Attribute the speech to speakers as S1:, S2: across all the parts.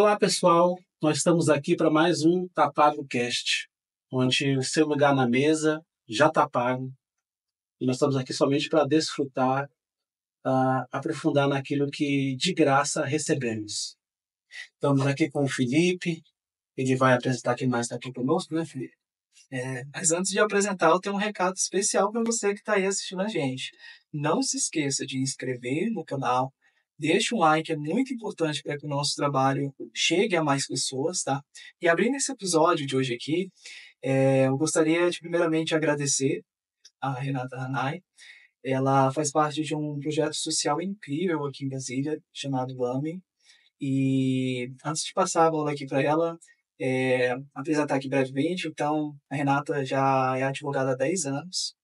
S1: Olá, pessoal. Nós estamos aqui para mais um Tá Pago Cast, onde o seu lugar na mesa já está pago e nós estamos aqui somente para desfrutar, aprofundar naquilo que de graça recebemos. Estamos aqui com o Felipe, ele vai apresentar quem mais está aqui conosco, né, Felipe?
S2: Mas antes de apresentar, eu tenho um recado especial para você que está aí assistindo a gente. Não se esqueça de inscrever no canal, deixe um like, é muito importante para que o nosso trabalho chegue a mais pessoas, tá? E abrindo esse episódio de hoje aqui, eu gostaria de primeiramente agradecer a Renata Hanai. Ela faz parte de um projeto social incrível aqui em Brasília, chamado LAME. E antes de passar a bola aqui para ela, apresentar aqui brevemente, então, a Renata já é advogada há 10 anos.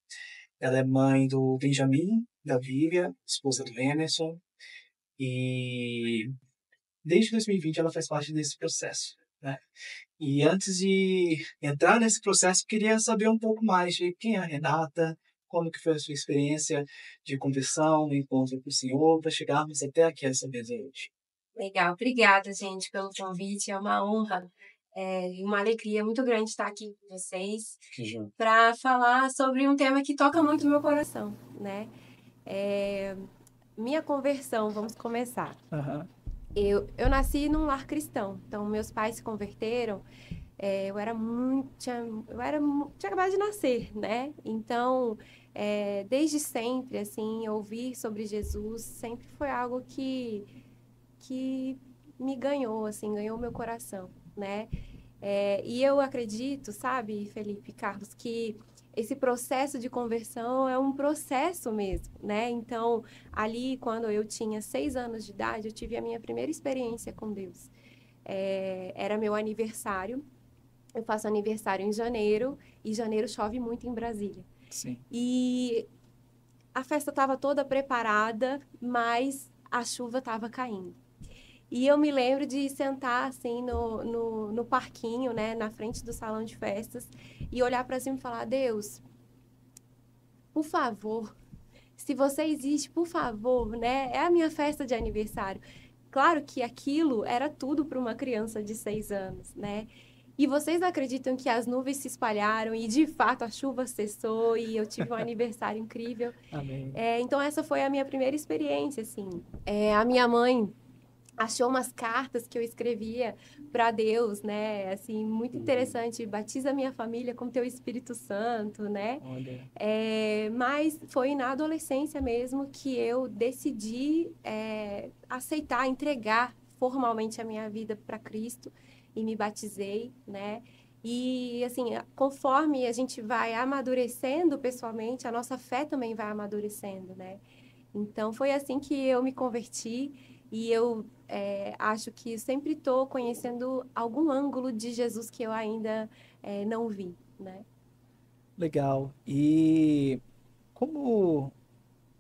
S2: Ela é mãe do Benjamin, da Vivian, esposa do Emerson. E desde 2020 ela faz parte desse processo, né? E antes de entrar nesse processo, queria saber um pouco mais de quem é a Renata, como que foi a sua experiência de conversão, no encontro com o Senhor, para chegarmos até aqui essa vez hoje.
S3: Legal, obrigada, gente, pelo convite. É uma honra e uma alegria muito grande estar aqui com vocês para falar sobre um tema que toca muito no meu coração, né? Minha conversão, vamos começar.
S2: Uhum.
S3: Eu nasci num lar cristão, então meus pais se converteram. Tinha acabado de nascer, né? Então, desde sempre, assim, ouvir sobre Jesus sempre foi algo que me ganhou, assim, ganhou meu coração, né? E eu acredito, sabe, Felipe, Carlos, que esse processo de conversão é um processo mesmo, né? Então, ali, quando eu tinha 6 anos de idade, eu tive a minha primeira experiência com Deus. Era meu aniversário. Eu faço aniversário em janeiro, e janeiro chove muito em Brasília.
S2: Sim.
S3: E a festa estava toda preparada, mas a chuva estava caindo. E eu me lembro de sentar, assim, no parquinho, né, na frente do salão de festas, e olhar para cima e falar: Deus, por favor, se você existe, por favor, né, é a minha festa de aniversário. Claro que aquilo era tudo para uma criança de 6 anos, né? E vocês acreditam que as nuvens se espalharam e, de fato, a chuva cessou e eu tive um aniversário incrível?
S2: Amém.
S3: Então, essa foi a minha primeira experiência, assim. A minha mãe achou umas cartas que eu escrevia para Deus, né? Assim, muito interessante. Batiza minha família com teu Espírito Santo, né?
S2: Olha.
S3: Mas foi na adolescência mesmo que eu decidi aceitar, entregar formalmente a minha vida para Cristo e me batizei, né? E, assim, conforme a gente vai amadurecendo pessoalmente, a nossa fé também vai amadurecendo, né? Então, foi assim que eu me converti e eu acho que sempre estou conhecendo algum ângulo de Jesus que eu ainda não vi, né?
S2: Legal. E como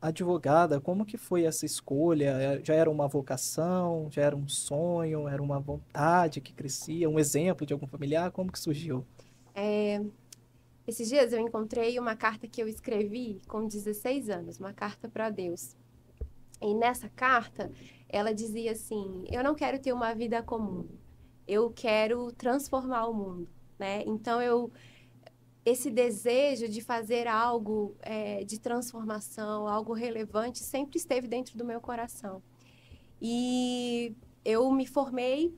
S2: advogada, como que foi essa escolha? Já era uma vocação? Já era um sonho? Era uma vontade que crescia? Um exemplo de algum familiar? Como que surgiu?
S3: Esses dias eu encontrei uma carta que eu escrevi com 16 anos, uma carta para Deus. E nessa carta, ela dizia assim: eu não quero ter uma vida comum, eu quero transformar o mundo, né? Então, esse desejo de fazer algo de transformação, algo relevante, sempre esteve dentro do meu coração. E eu me formei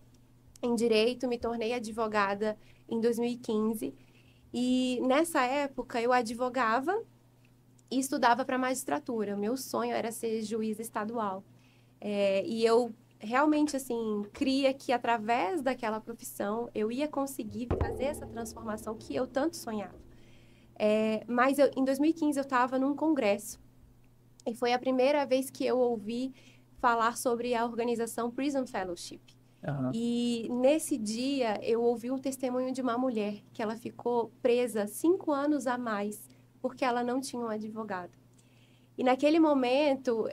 S3: em Direito, me tornei advogada em 2015. E nessa época eu advogava e estudava para magistratura. Meu sonho era ser juíza estadual. E eu realmente, assim, cria que através daquela profissão eu ia conseguir fazer essa transformação que eu tanto sonhava. Mas em 2015 eu estava num congresso e foi a primeira vez que eu ouvi falar sobre a organização Prison Fellowship.
S2: Aham.
S3: E nesse dia eu ouvi um testemunho de uma mulher que ela ficou presa 5 anos a mais porque ela não tinha um advogado. E naquele momento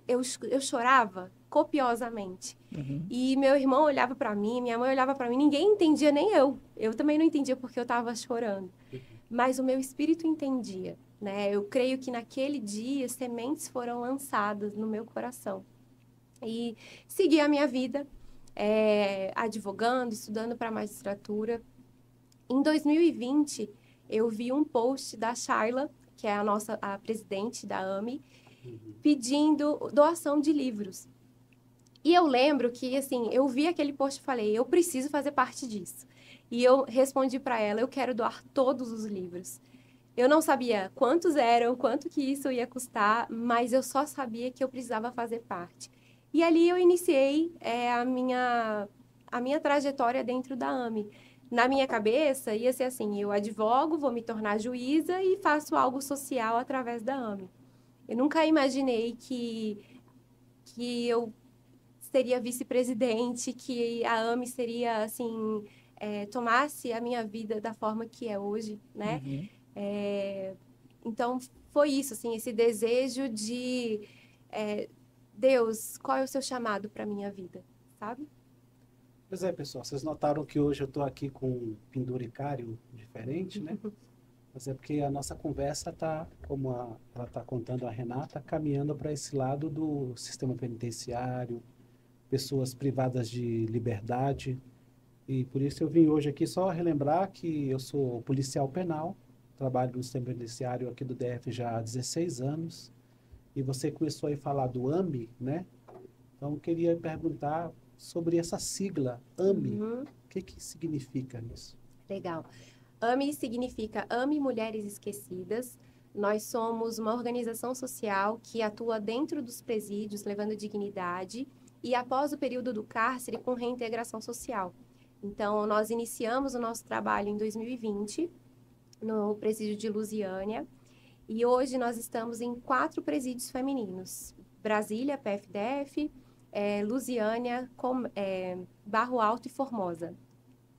S3: eu chorava copiosamente.
S2: Uhum.
S3: E meu irmão olhava para mim, minha mãe olhava para mim, ninguém entendia, nem eu. Eu também não entendia porque eu estava chorando. Mas o meu espírito entendia, né? Eu creio que naquele dia sementes foram lançadas no meu coração. E segui a minha vida. advogando, estudando para magistratura. Em 2020, eu vi um post da Shayla, que é a presidente da AME, pedindo doação de livros. E eu lembro que, assim, eu vi aquele post e falei, eu preciso fazer parte disso. E eu respondi para ela, eu quero doar todos os livros. Eu não sabia quantos eram, quanto que isso ia custar, mas eu só sabia que eu precisava fazer parte. E ali eu iniciei a minha trajetória dentro da AME. Na minha cabeça, ia ser assim, eu advogo, vou me tornar juíza e faço algo social através da AME. Eu nunca imaginei que eu seria vice-presidente, que a AME seria, assim, tomasse a minha vida da forma que é hoje, né?
S2: Uhum.
S3: Então, foi isso, assim, esse desejo de... Deus, qual é o seu chamado para a minha vida, sabe?
S1: Pois é, pessoal, vocês notaram que hoje eu estou aqui com um penduricário diferente, né? Mas é porque a nossa conversa está, como ela está contando a Renata, caminhando para esse lado do sistema penitenciário, pessoas privadas de liberdade. E por isso eu vim hoje aqui só relembrar que eu sou policial penal, trabalho no sistema penitenciário aqui do DF já há 16 anos. E você começou aí a falar do AME, né? Então eu queria perguntar sobre essa sigla, AME.
S3: Uhum.
S1: O que significa isso?
S3: Legal. AME significa Ame Mulheres Esquecidas. Nós somos uma organização social que atua dentro dos presídios, levando dignidade, e após o período do cárcere, com reintegração social. Então, nós iniciamos o nosso trabalho em 2020, no presídio de Lusiânia, e hoje nós estamos em 4 presídios femininos. Brasília, PFDF, Lusiânia, Barro Alto e Formosa.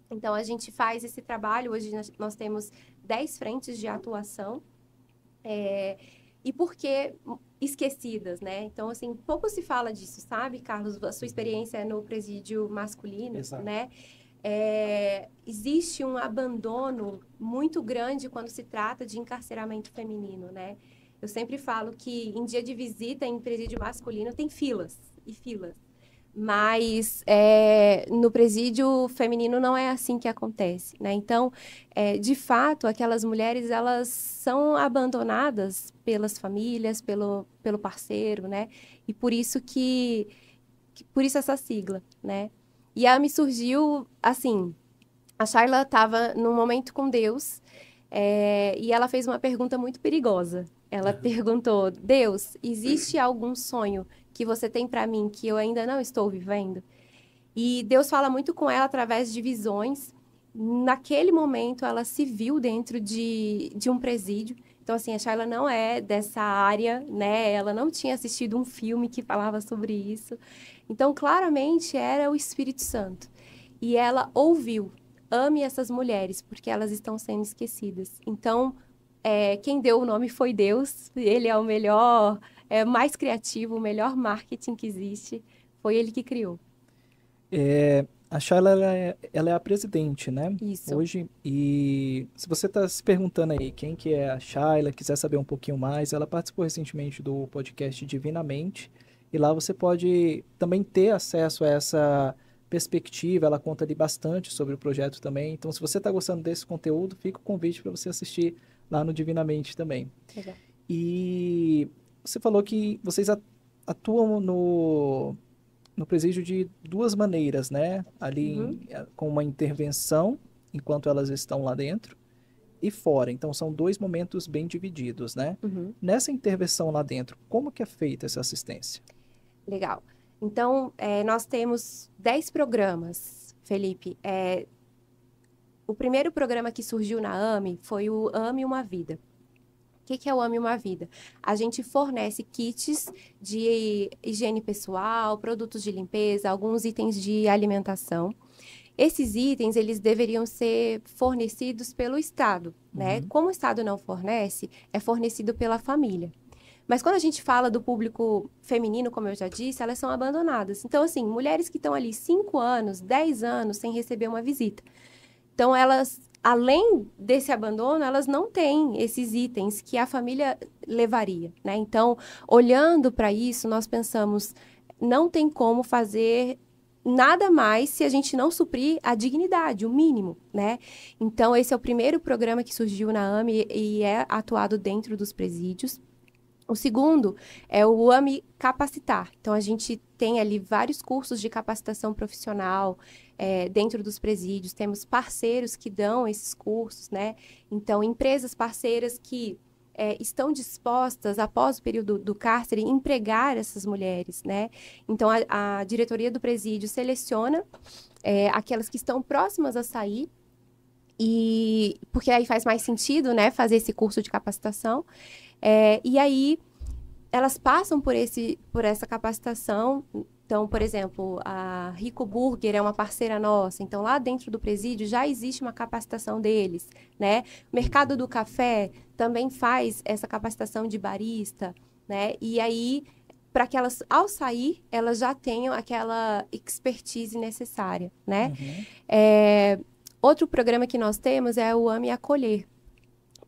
S3: Então, a gente faz esse trabalho, hoje nós temos 10 frentes de atuação, e por que esquecidas, né? Então, assim, pouco se fala disso, sabe, Carlos? A sua experiência no presídio masculino,
S1: Exato.
S3: né? Existe um abandono muito grande quando se trata de encarceramento feminino, né? Eu sempre falo que em dia de visita em presídio masculino tem filas e filas. Mas no presídio feminino não é assim que acontece, né? Então, de fato, aquelas mulheres, elas são abandonadas pelas famílias, pelo parceiro, né? E por isso por isso essa sigla, né? E a me surgiu, assim, a Shayla estava num momento com Deus, e ela fez uma pergunta muito perigosa. Ela perguntou, Deus, existe algum sonho que você tem para mim que eu ainda não estou vivendo? E Deus fala muito com ela através de visões. Naquele momento, ela se viu dentro de um presídio. Então, assim, a Shayla não é dessa área, né? Ela não tinha assistido um filme que falava sobre isso. Então, claramente, era o Espírito Santo. E ela ouviu, ame essas mulheres, porque elas estão sendo esquecidas. Então, quem deu o nome foi Deus. Ele é o melhor, mais criativo, o melhor marketing que existe. Foi ele que criou.
S2: A Shayla, ela é a presidente, né?
S3: Isso.
S2: Hoje. E se você está se perguntando aí quem que é a Shayla, quiser saber um pouquinho mais, ela participou recentemente do podcast Divinamente. E lá você pode também ter acesso a essa perspectiva. Ela conta ali bastante sobre o projeto também. Então, se você está gostando desse conteúdo, fica o convite para você assistir lá no Divinamente também.
S3: Legal.
S2: E você falou que vocês atuam no presídio de 2 maneiras, né? Ali com uma intervenção, enquanto elas estão lá dentro, e fora. Então, são 2 momentos bem divididos, né? Nessa intervenção lá dentro, como que é feita essa assistência?
S3: Legal. Então, nós temos 10 programas, Felipe. O primeiro programa que surgiu na AME foi o Ame Uma Vida. O que é o Ame Uma Vida? A gente fornece kits de higiene pessoal, produtos de limpeza, alguns itens de alimentação. Esses itens, eles deveriam ser fornecidos pelo Estado, né? Como o Estado não fornece, é fornecido pela família. Mas quando a gente fala do público feminino, como eu já disse, elas são abandonadas. Então, assim, mulheres que estão ali 5 anos, 10 anos sem receber uma visita. Então, elas, além desse abandono, elas não têm esses itens que a família levaria, né? Então, olhando para isso, nós pensamos, não tem como fazer nada mais se a gente não suprir a dignidade, o mínimo, né? Então, esse é o primeiro programa que surgiu na AME e é atuado dentro dos presídios. O segundo é o AME Capacitar. Então, a gente tem ali vários cursos de capacitação profissional dentro dos presídios. Temos parceiros que dão esses cursos, né? Então, empresas parceiras que estão dispostas, após o período do cárcere, empregar essas mulheres, né? Então, a diretoria do presídio seleciona aquelas que estão próximas a sair, porque aí faz mais sentido, né, fazer esse curso de capacitação. E aí, elas passam por essa capacitação. Então, por exemplo, a Rico Burger é uma parceira nossa. Então, lá dentro do presídio já existe uma capacitação deles, né? O Mercado do Café também faz essa capacitação de barista, né? E aí, para que elas, ao sair, elas já tenham aquela expertise necessária, né? Outro programa que nós temos é o AME Acolher.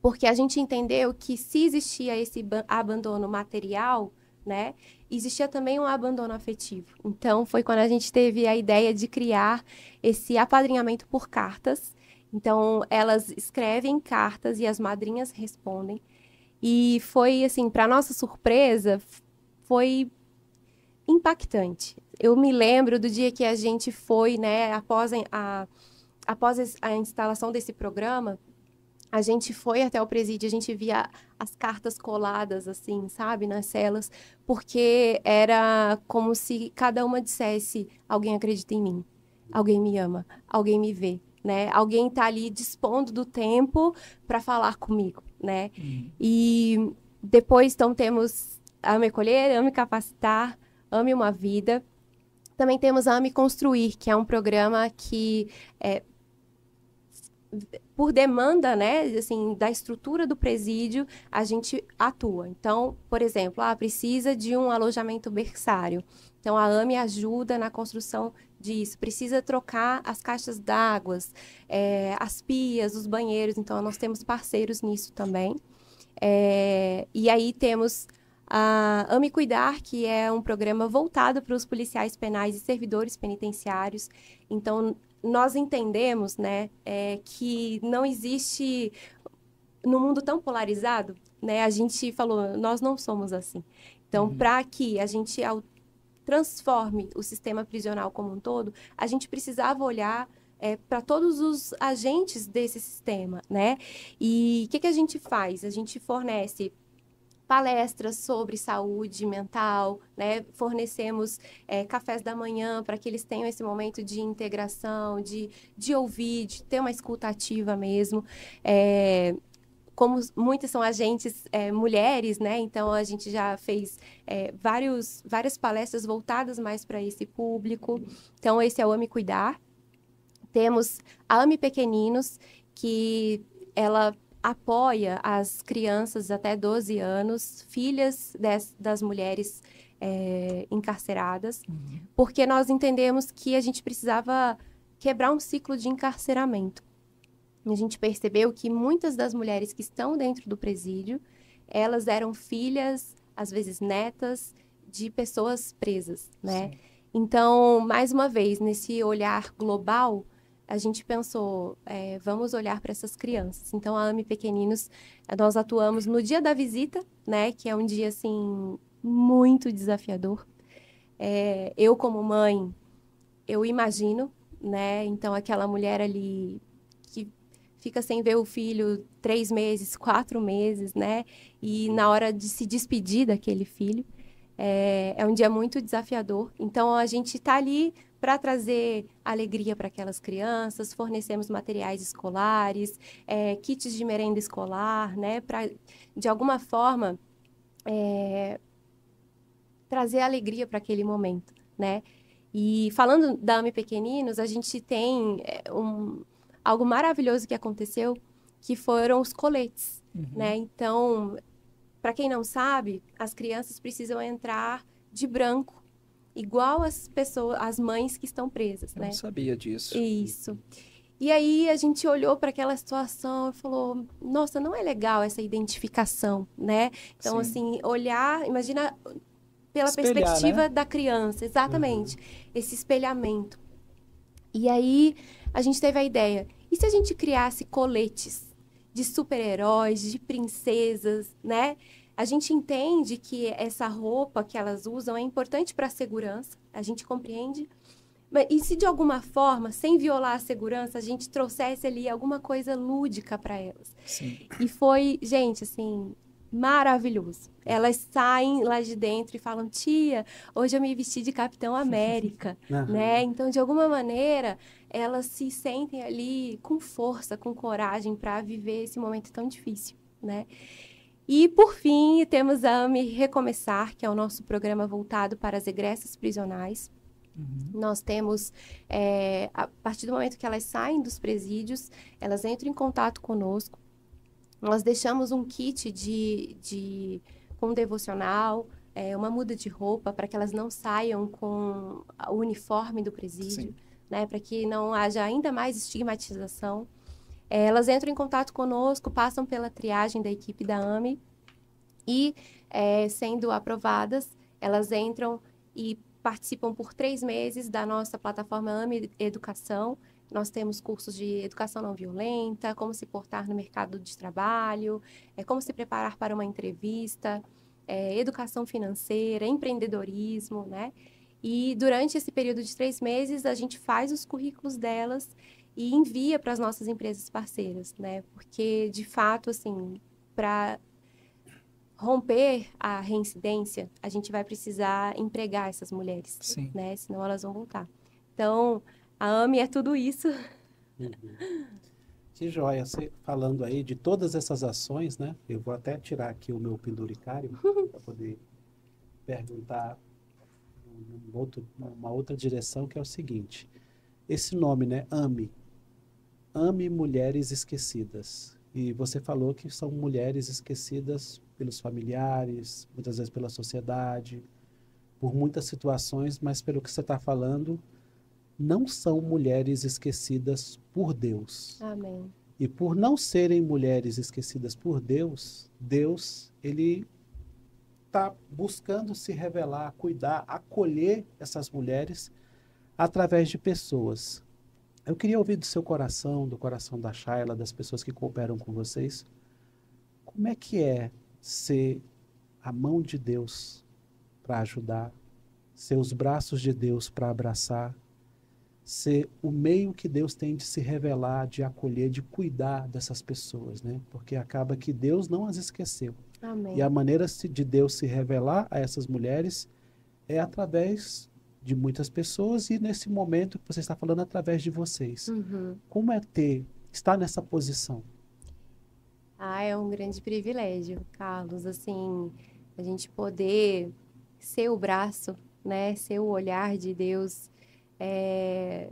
S3: Porque a gente entendeu que se existia esse abandono material, né, existia também um abandono afetivo. Então, foi quando a gente teve a ideia de criar esse apadrinhamento por cartas. Então, elas escrevem cartas e as madrinhas respondem. E foi, assim, para nossa surpresa, foi impactante. Eu me lembro do dia que a gente foi, né, após a instalação desse programa, a gente foi até o presídio, a gente via as cartas coladas, assim, sabe, nas celas, porque era como se cada uma dissesse: alguém acredita em mim, alguém me ama, alguém me vê, né? Alguém está ali dispondo do tempo para falar comigo, né? E depois, então, temos Ame Acolher, Ame Capacitar, Ame Uma Vida. Também temos a Ame Construir, que é um programa que por demanda, né, assim, da estrutura do presídio, a gente atua. Então, por exemplo, precisa de um alojamento berçário. Então, a AME ajuda na construção disso. Precisa trocar as caixas d'água, as pias, os banheiros. Então, nós temos parceiros nisso também. E aí temos a AME Cuidar, que é um programa voltado para os policiais penais e servidores penitenciários. Então, nós entendemos, né, que não existe, no mundo tão polarizado, né, a gente falou, nós não somos assim. Então, para que a gente transforme o sistema prisional como um todo, a gente precisava olhar para todos os agentes desse sistema, né? E o que a gente faz? A gente fornece palestras sobre saúde mental, né? Fornecemos cafés da manhã para que eles tenham esse momento de integração, de ouvir, de ter uma escuta ativa mesmo. Como muitas são agentes mulheres, né? Então, a gente já fez várias palestras voltadas mais para esse público. Então, esse é o AME Cuidar. Temos a AME Pequeninos, que ela apoia as crianças até 12 anos, filhas das mulheres encarceradas, porque nós entendemos que a gente precisava quebrar um ciclo de encarceramento. A gente percebeu que muitas das mulheres que estão dentro do presídio, elas eram filhas, às vezes netas, de pessoas presas, né? Sim. Então, mais uma vez, nesse olhar global, a gente pensou, vamos olhar para essas crianças. Então, a AME Pequeninos, nós atuamos no dia da visita, né? Que é um dia, assim, muito desafiador. Eu, como mãe, eu imagino, né? Então, aquela mulher ali que fica sem ver o filho 3 meses, 4 meses, né? E na hora de se despedir daquele filho, é um dia muito desafiador. Então, a gente está ali para trazer alegria para aquelas crianças, fornecemos materiais escolares, kits de merenda escolar, né? Para, de alguma forma, trazer alegria para aquele momento, né? E falando da AME Pequeninos, a gente tem algo maravilhoso que aconteceu, que foram os coletes, né? Então, para quem não sabe, as crianças precisam entrar de branco, igual as mães que estão presas, né?
S4: Eu não sabia disso.
S3: Isso. E aí a gente olhou para aquela situação e falou, nossa, não é legal essa identificação, né? Então, assim, olhar, imagina pela
S2: Espelhar,
S3: perspectiva
S2: né?
S3: da criança, exatamente, esse espelhamento. E aí a gente teve a ideia, e se a gente criasse coletes de super-heróis, de princesas, né? A gente entende que essa roupa que elas usam é importante para a segurança, a gente compreende. E se de alguma forma, sem violar a segurança, a gente trouxesse ali alguma coisa lúdica para elas?
S2: Sim.
S3: E foi, gente, assim, maravilhoso. Elas saem lá de dentro e falam: tia, hoje eu me vesti de Capitão América, né? Então, de alguma maneira, elas se sentem ali com força, com coragem para viver esse momento tão difícil, né? E, por fim, temos a AME Recomeçar, que é o nosso programa voltado para as egressas prisionais. Nós temos, a partir do momento que elas saem dos presídios, elas entram em contato conosco. Nós deixamos um kit com devocional, uma muda de roupa, para que elas não saiam com o uniforme do presídio, né? Para que não haja ainda mais estigmatização. Elas entram em contato conosco, passam pela triagem da equipe da AME e, sendo aprovadas, elas entram e participam por 3 meses da nossa plataforma AME Educação. Nós temos cursos de educação não violenta, como se portar no mercado de trabalho, como se preparar para uma entrevista, educação financeira, empreendedorismo, né? E durante esse período de 3 meses, a gente faz os currículos delas e envia para as nossas empresas parceiras, né? Porque, de fato, assim, para romper a reincidência, a gente vai precisar empregar essas mulheres, né? Senão elas vão voltar. Então, a AME é tudo isso.
S1: Que joia, você falando aí de todas essas ações, né? Eu vou até tirar aqui o meu penduricário para poder perguntar numa outra direção, que é o seguinte. Esse nome, né? AME. AME Mulheres Esquecidas. E você falou que são mulheres esquecidas pelos familiares, muitas vezes pela sociedade, por muitas situações, mas pelo que você está falando, não são mulheres esquecidas por Deus.
S3: Amém.
S1: E por não serem mulheres esquecidas por Deus, Deus, ele está buscando se revelar, cuidar, acolher essas mulheres através de pessoas. Eu queria ouvir do seu coração, do coração da Shayla, das pessoas que cooperam com vocês, como é que é ser a mão de Deus para ajudar, ser os braços de Deus para abraçar, ser o meio que Deus tem de se revelar, de acolher, de cuidar dessas pessoas, né? Porque acaba que Deus não as esqueceu.
S3: Amém.
S1: E a maneira de Deus se revelar a essas mulheres é através de muitas pessoas e nesse momento que você está falando através de vocês. Como é estar nessa posição?
S3: É um grande privilégio, Carlos, assim, a gente poder ser o braço, né, ser o olhar de Deus, é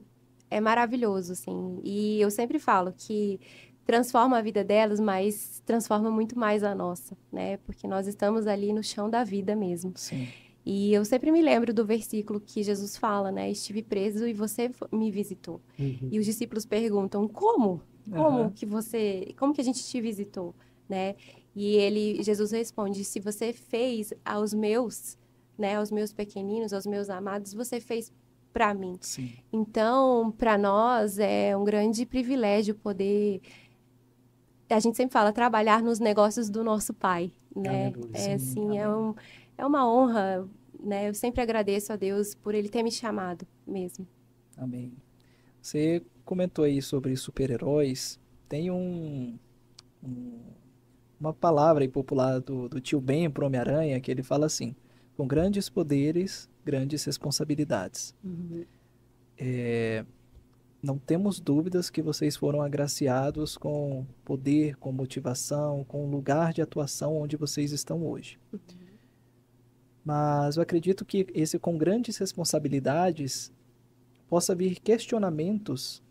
S3: maravilhoso, assim. E eu sempre falo que transforma a vida delas, mas transforma muito mais a nossa, né, porque nós estamos ali no chão da vida mesmo.
S2: Sim.
S3: E eu sempre me lembro do versículo que Jesus fala, né, estive preso e você me visitou. E os discípulos perguntam, como? Como que a gente te visitou, né? E Jesus responde, se você fez aos meus, né, aos meus pequeninos, aos meus amados, você fez para mim.
S2: Sim.
S3: Então, para nós é um grande privilégio poder, a gente sempre fala, trabalhar nos negócios do nosso Pai, né? É uma honra, né? Eu sempre agradeço a Deus por Ele ter me chamado mesmo.
S2: Amém. Você comentou aí sobre super-heróis. Tem uma palavra aí popular do tio Ben pro Homem-Aranha, que ele fala assim, com grandes poderes, grandes responsabilidades. Não temos dúvidas que vocês foram agraciados com poder, com motivação, com lugar de atuação onde vocês estão hoje. Mas eu acredito que esse com grandes responsabilidades possa vir questionamentos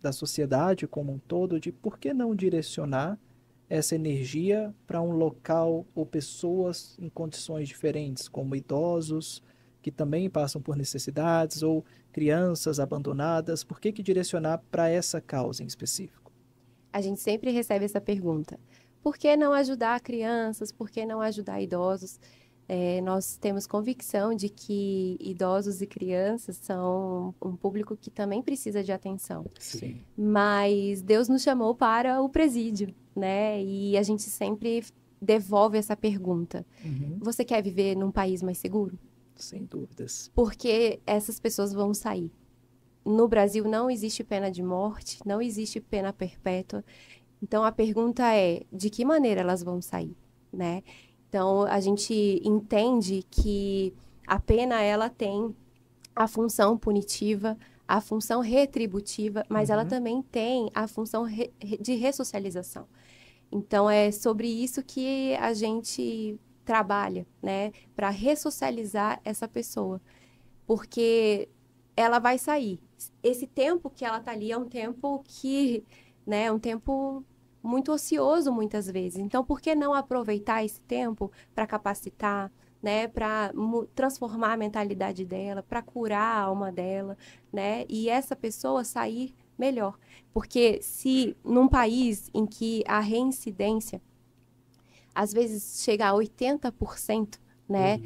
S2: da sociedade como um todo de por que não direcionar essa energia para um local ou pessoas em condições diferentes, como idosos que também passam por necessidades ou crianças abandonadas. Por que direcionar para essa causa em específico?
S3: A gente sempre recebe essa pergunta. Por que não ajudar crianças? Por que não ajudar idosos? Nós temos convicção de que idosos e crianças são um público que também precisa de atenção.
S1: Sim.
S3: Mas Deus nos chamou para o presídio, né? E a gente sempre devolve essa pergunta. Você quer viver num país mais seguro?
S2: Sem dúvidas.
S3: Porque essas pessoas vão sair. No Brasil não existe pena de morte, não existe pena perpétua. Então a pergunta é, de que maneira elas vão sair, né? Então a gente entende que a pena ela tem a função punitiva, a função retributiva, mas ela também tem a função de ressocialização. Então é sobre isso que a gente trabalha, né, para ressocializar essa pessoa, porque ela vai sair. Esse tempo que ela tá ali é um tempo que, né, é um tempo muito ocioso muitas vezes. Então, por que não aproveitar esse tempo para capacitar, né, para transformar a mentalidade dela, para curar a alma dela, né, e essa pessoa sair melhor? Porque se num país em que a reincidência às vezes chega a 80%, né?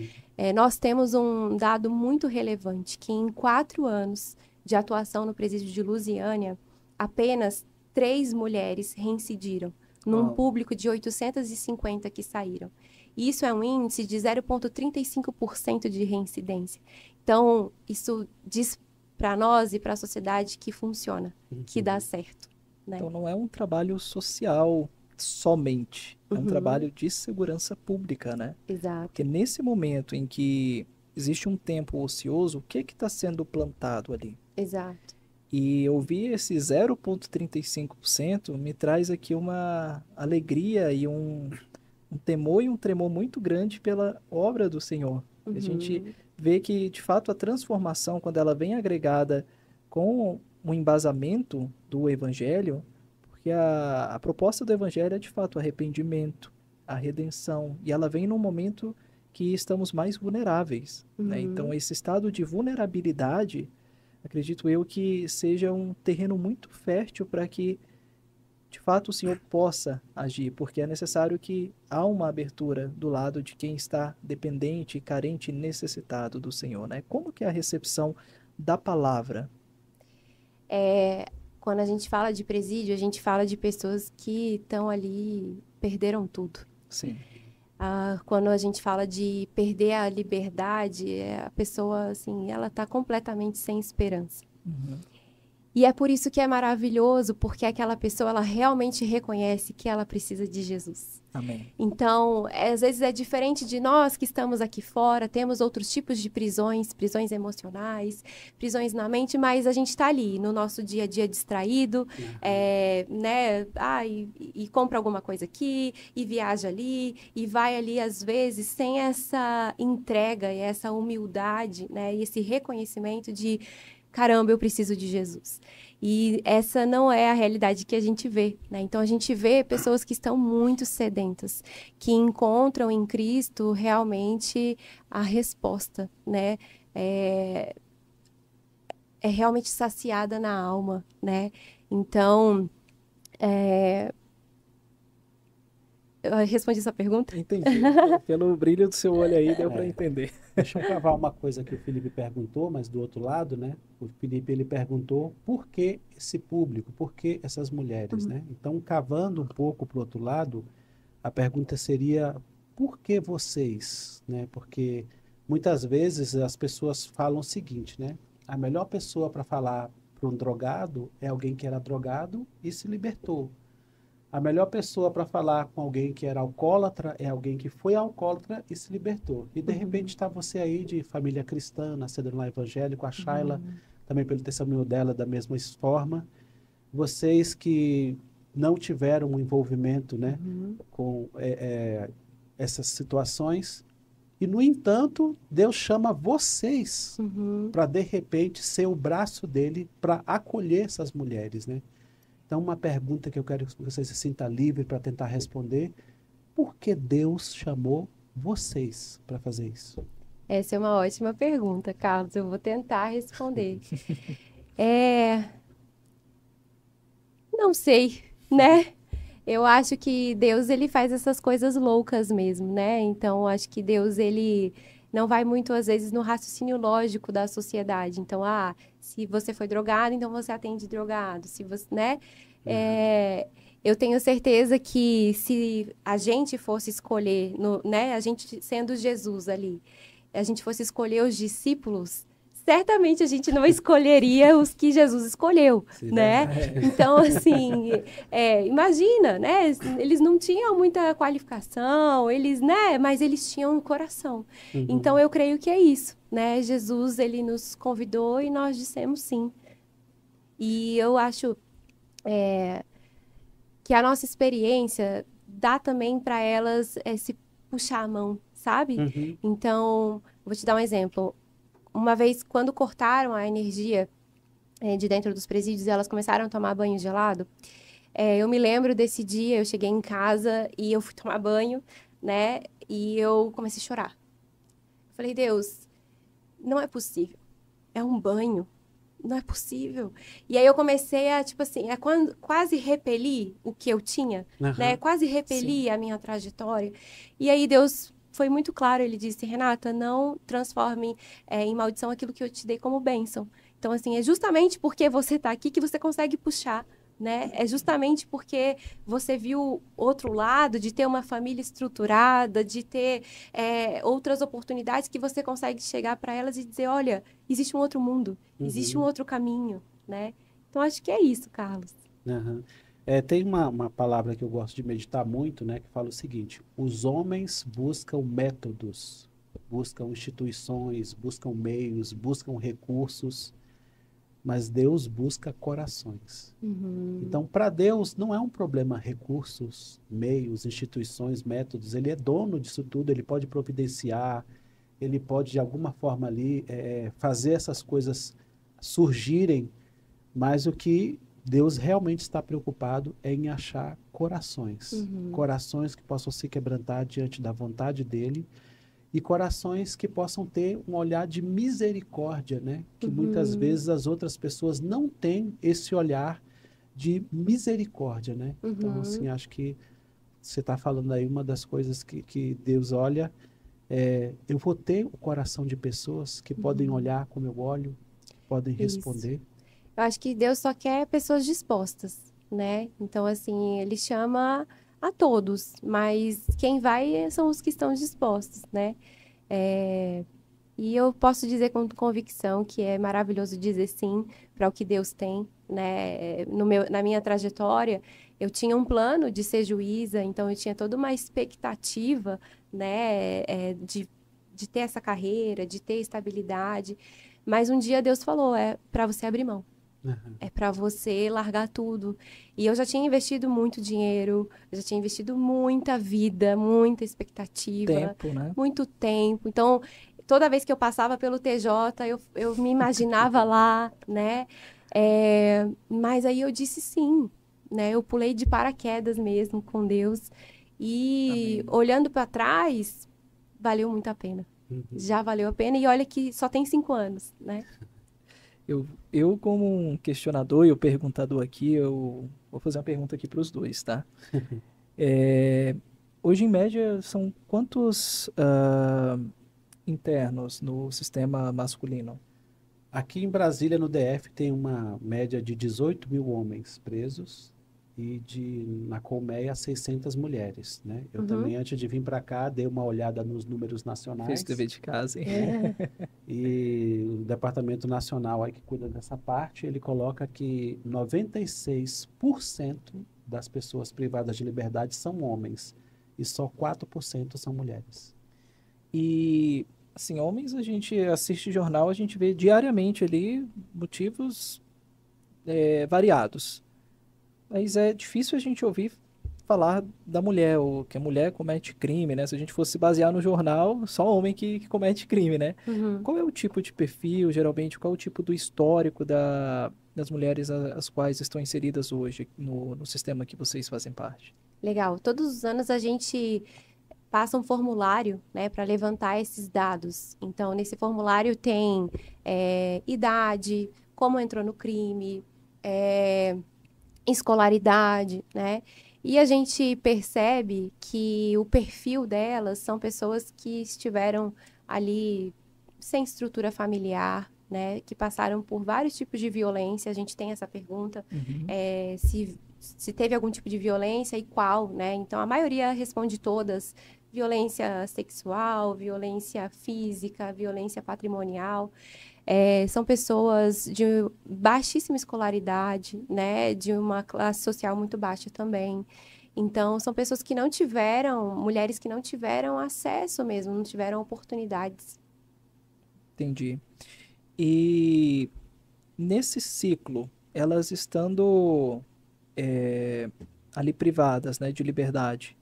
S3: Nós temos um dado muito relevante, que em 4 anos de atuação no presídio de Lusiânia, apenas 3 mulheres reincidiram, num público de 850 que saíram. Isso é um índice de 0,35% de reincidência. Então, isso diz para nós e para a sociedade que funciona, que dá certo, né?
S2: Então, não é um trabalho social somente, é um trabalho de segurança pública, né?
S3: Exato.
S2: Porque nesse momento em que existe um tempo ocioso, o que está sendo plantado ali?
S3: Exato.
S2: E ouvir esse 0,35% me traz aqui uma alegria e um temor e um tremor muito grande pela obra do Senhor. A gente vê que, de fato, a transformação, quando ela vem agregada com um embasamento do Evangelho, porque a proposta do Evangelho é, de fato, o arrependimento, a redenção, e ela vem num momento que estamos mais vulneráveis, né? Então, esse estado de vulnerabilidade, acredito eu que seja um terreno muito fértil para que, de fato, o Senhor possa agir, porque é necessário que há uma abertura do lado de quem está dependente, carente, necessitado do Senhor, né? Como que é a recepção da palavra?
S3: Quando a gente fala de presídio, a gente fala de pessoas que estão ali, perderam tudo.
S2: Sim.
S3: Quando a gente fala de perder a liberdade, a pessoa, assim, ela está completamente sem esperança. E é por isso que é maravilhoso, porque aquela pessoa, ela realmente reconhece que ela precisa de Jesus.
S2: Amém.
S3: Então, às vezes é diferente de nós que estamos aqui fora, temos outros tipos de prisões, prisões emocionais, prisões na mente, mas a gente está ali, no nosso dia a dia distraído, né? E compra alguma coisa aqui, e viaja ali, e vai ali, às vezes, sem essa entrega e essa humildade, né? E esse reconhecimento de caramba, eu preciso de Jesus. E essa não é a realidade que a gente vê, né? Então, a gente vê pessoas que estão muito sedentas, que encontram em Cristo realmente a resposta, né? É realmente saciada na alma, né? Então, eu respondi essa pergunta?
S2: Entendi. Pelo brilho do seu olho aí, deu para entender.
S1: Deixa eu cavar uma coisa que o Felipe perguntou, mas do outro lado, né? O Felipe, ele perguntou por que esse público, por que essas mulheres, né? Então, cavando um pouco para o outro lado, a pergunta seria por que vocês, né? Porque muitas vezes as pessoas falam o seguinte, né? A melhor pessoa para falar para um drogado é alguém que era drogado e se libertou. A melhor pessoa para falar com alguém que era alcoólatra é alguém que foi alcoólatra e se libertou. E de repente está você aí de família cristã, nascendo no evangélico, a Shayla, também pelo testemunho dela, da mesma forma. Vocês que não tiveram um envolvimento, né, com essas situações. E, no entanto, Deus chama vocês para, de repente, ser o braço dele para acolher essas mulheres, né? Então, uma pergunta que eu quero que você se sinta livre para tentar responder: por que Deus chamou vocês para fazer isso?
S3: Essa é uma ótima pergunta, Carlos. Eu vou tentar responder. Não sei, né? Eu acho que Deus, ele faz essas coisas loucas mesmo, né? Então, eu acho que Deus, ele não vai muito, às vezes, no raciocínio lógico da sociedade. Então, se você foi drogado, então você atende drogado. Se você, né? É, eu tenho certeza que se a gente fosse escolher, né? A gente sendo Jesus ali, a gente fosse escolher os discípulos, certamente a gente não escolheria os que Jesus escolheu,
S1: Sim,
S3: né? Então, assim, imagina, né? Eles não tinham muita qualificação, né? Mas eles tinham um coração. Então, eu creio que é isso, né? Jesus, ele nos convidou e nós dissemos sim. E eu acho que a nossa experiência dá também para elas se puxar a mão, sabe? Então, vou te dar um exemplo. Uma vez, quando cortaram a energia de dentro dos presídios e elas começaram a tomar banho gelado, eu me lembro desse dia, eu cheguei em casa e eu fui tomar banho, né? E eu comecei a chorar. Falei, Deus, não é possível. É um banho. Não é possível. E aí eu comecei a, tipo assim, quase repelir o que eu tinha, né? Quase repelir a minha trajetória. E aí Deus foi muito claro, ele disse, Renata, não transforme em maldição aquilo que eu te dei como bênção. Então, assim, é justamente porque você está aqui que você consegue puxar, né? É justamente porque você viu outro lado, de ter uma família estruturada, de ter outras oportunidades que você consegue chegar para elas e dizer, olha, existe um outro mundo, existe um outro caminho, né? Então, acho que é isso, Carlos.
S1: Tem uma palavra que eu gosto de meditar muito, né, que fala o seguinte: os homens buscam métodos, buscam instituições, buscam meios, buscam recursos, mas Deus busca corações. Então, para Deus, não é um problema recursos, meios, instituições, métodos. Ele é dono disso tudo, ele pode providenciar, ele pode, de alguma forma ali, fazer essas coisas surgirem, mas o que Deus realmente está preocupado é em achar corações. Corações que possam se quebrantar diante da vontade dele e corações que possam ter um olhar de misericórdia, né? Que muitas vezes as outras pessoas não têm esse olhar de misericórdia, né? Então, assim, acho que você está falando aí uma das coisas que Deus olha, eu vou ter o coração de pessoas que podem olhar como eu olho, podem responder.
S3: Isso. Eu acho que Deus só quer pessoas dispostas, né? Então, assim, ele chama a todos, mas quem vai são os que estão dispostos, né? E eu posso dizer com convicção que é maravilhoso dizer sim para o que Deus tem, né? Na minha trajetória, eu tinha um plano de ser juíza, então eu tinha toda uma expectativa, né, de ter essa carreira, de ter estabilidade. Mas um dia Deus falou, é para você abrir mão. É para você largar tudo. E eu já tinha investido muito dinheiro, eu já tinha investido muita vida, muita expectativa,
S2: Tempo, né?
S3: muito tempo. Então, toda vez que eu passava pelo TJ, eu me imaginava lá, né? Mas aí eu disse sim, né? Eu pulei de paraquedas mesmo com Deus. E olhando para trás, valeu muito a pena. Já valeu a pena. E olha que só tem 5 anos, né?
S2: Eu, como um questionador e o perguntador aqui, eu vou fazer uma pergunta aqui para os dois, tá? Hoje, em média, são quantos internos no sistema masculino?
S1: Aqui em Brasília, no DF, tem uma média de 18 mil homens presos e na colmeia 600 mulheres, né? Eu também, antes de vir para cá, dei uma olhada nos números nacionais.
S2: Fez o dever de casa, hein?
S1: E o Departamento Nacional aí que cuida dessa parte, ele coloca que 96% das pessoas privadas de liberdade são homens e só 4% são mulheres.
S2: E, assim, homens, a gente assiste jornal, a gente vê diariamente ali motivos variados. Mas é difícil a gente ouvir falar da mulher, ou que a mulher comete crime, né? Se a gente fosse se basear no jornal, só homem que comete crime, né? Qual é o tipo de perfil, geralmente, qual é o tipo do histórico das mulheres as quais estão inseridas hoje no sistema que vocês fazem parte?
S3: Legal. Todos os anos a gente passa um formulário, né, para levantar esses dados. Então, nesse formulário tem idade, como entrou no crime, escolaridade, né? E a gente percebe que o perfil delas são pessoas que estiveram ali sem estrutura familiar, né? Que passaram por vários tipos de violência. A gente tem essa pergunta,
S2: Uhum.
S3: se teve algum tipo de violência e qual, né? Então, a maioria responde todas: violência sexual, violência física, violência patrimonial. São pessoas de baixíssima escolaridade, né? De uma classe social muito baixa também. Então, são pessoas que não tiveram, mulheres que não tiveram acesso mesmo, não tiveram oportunidades.
S2: Entendi. E nesse ciclo, elas estando ali privadas, né, de liberdade,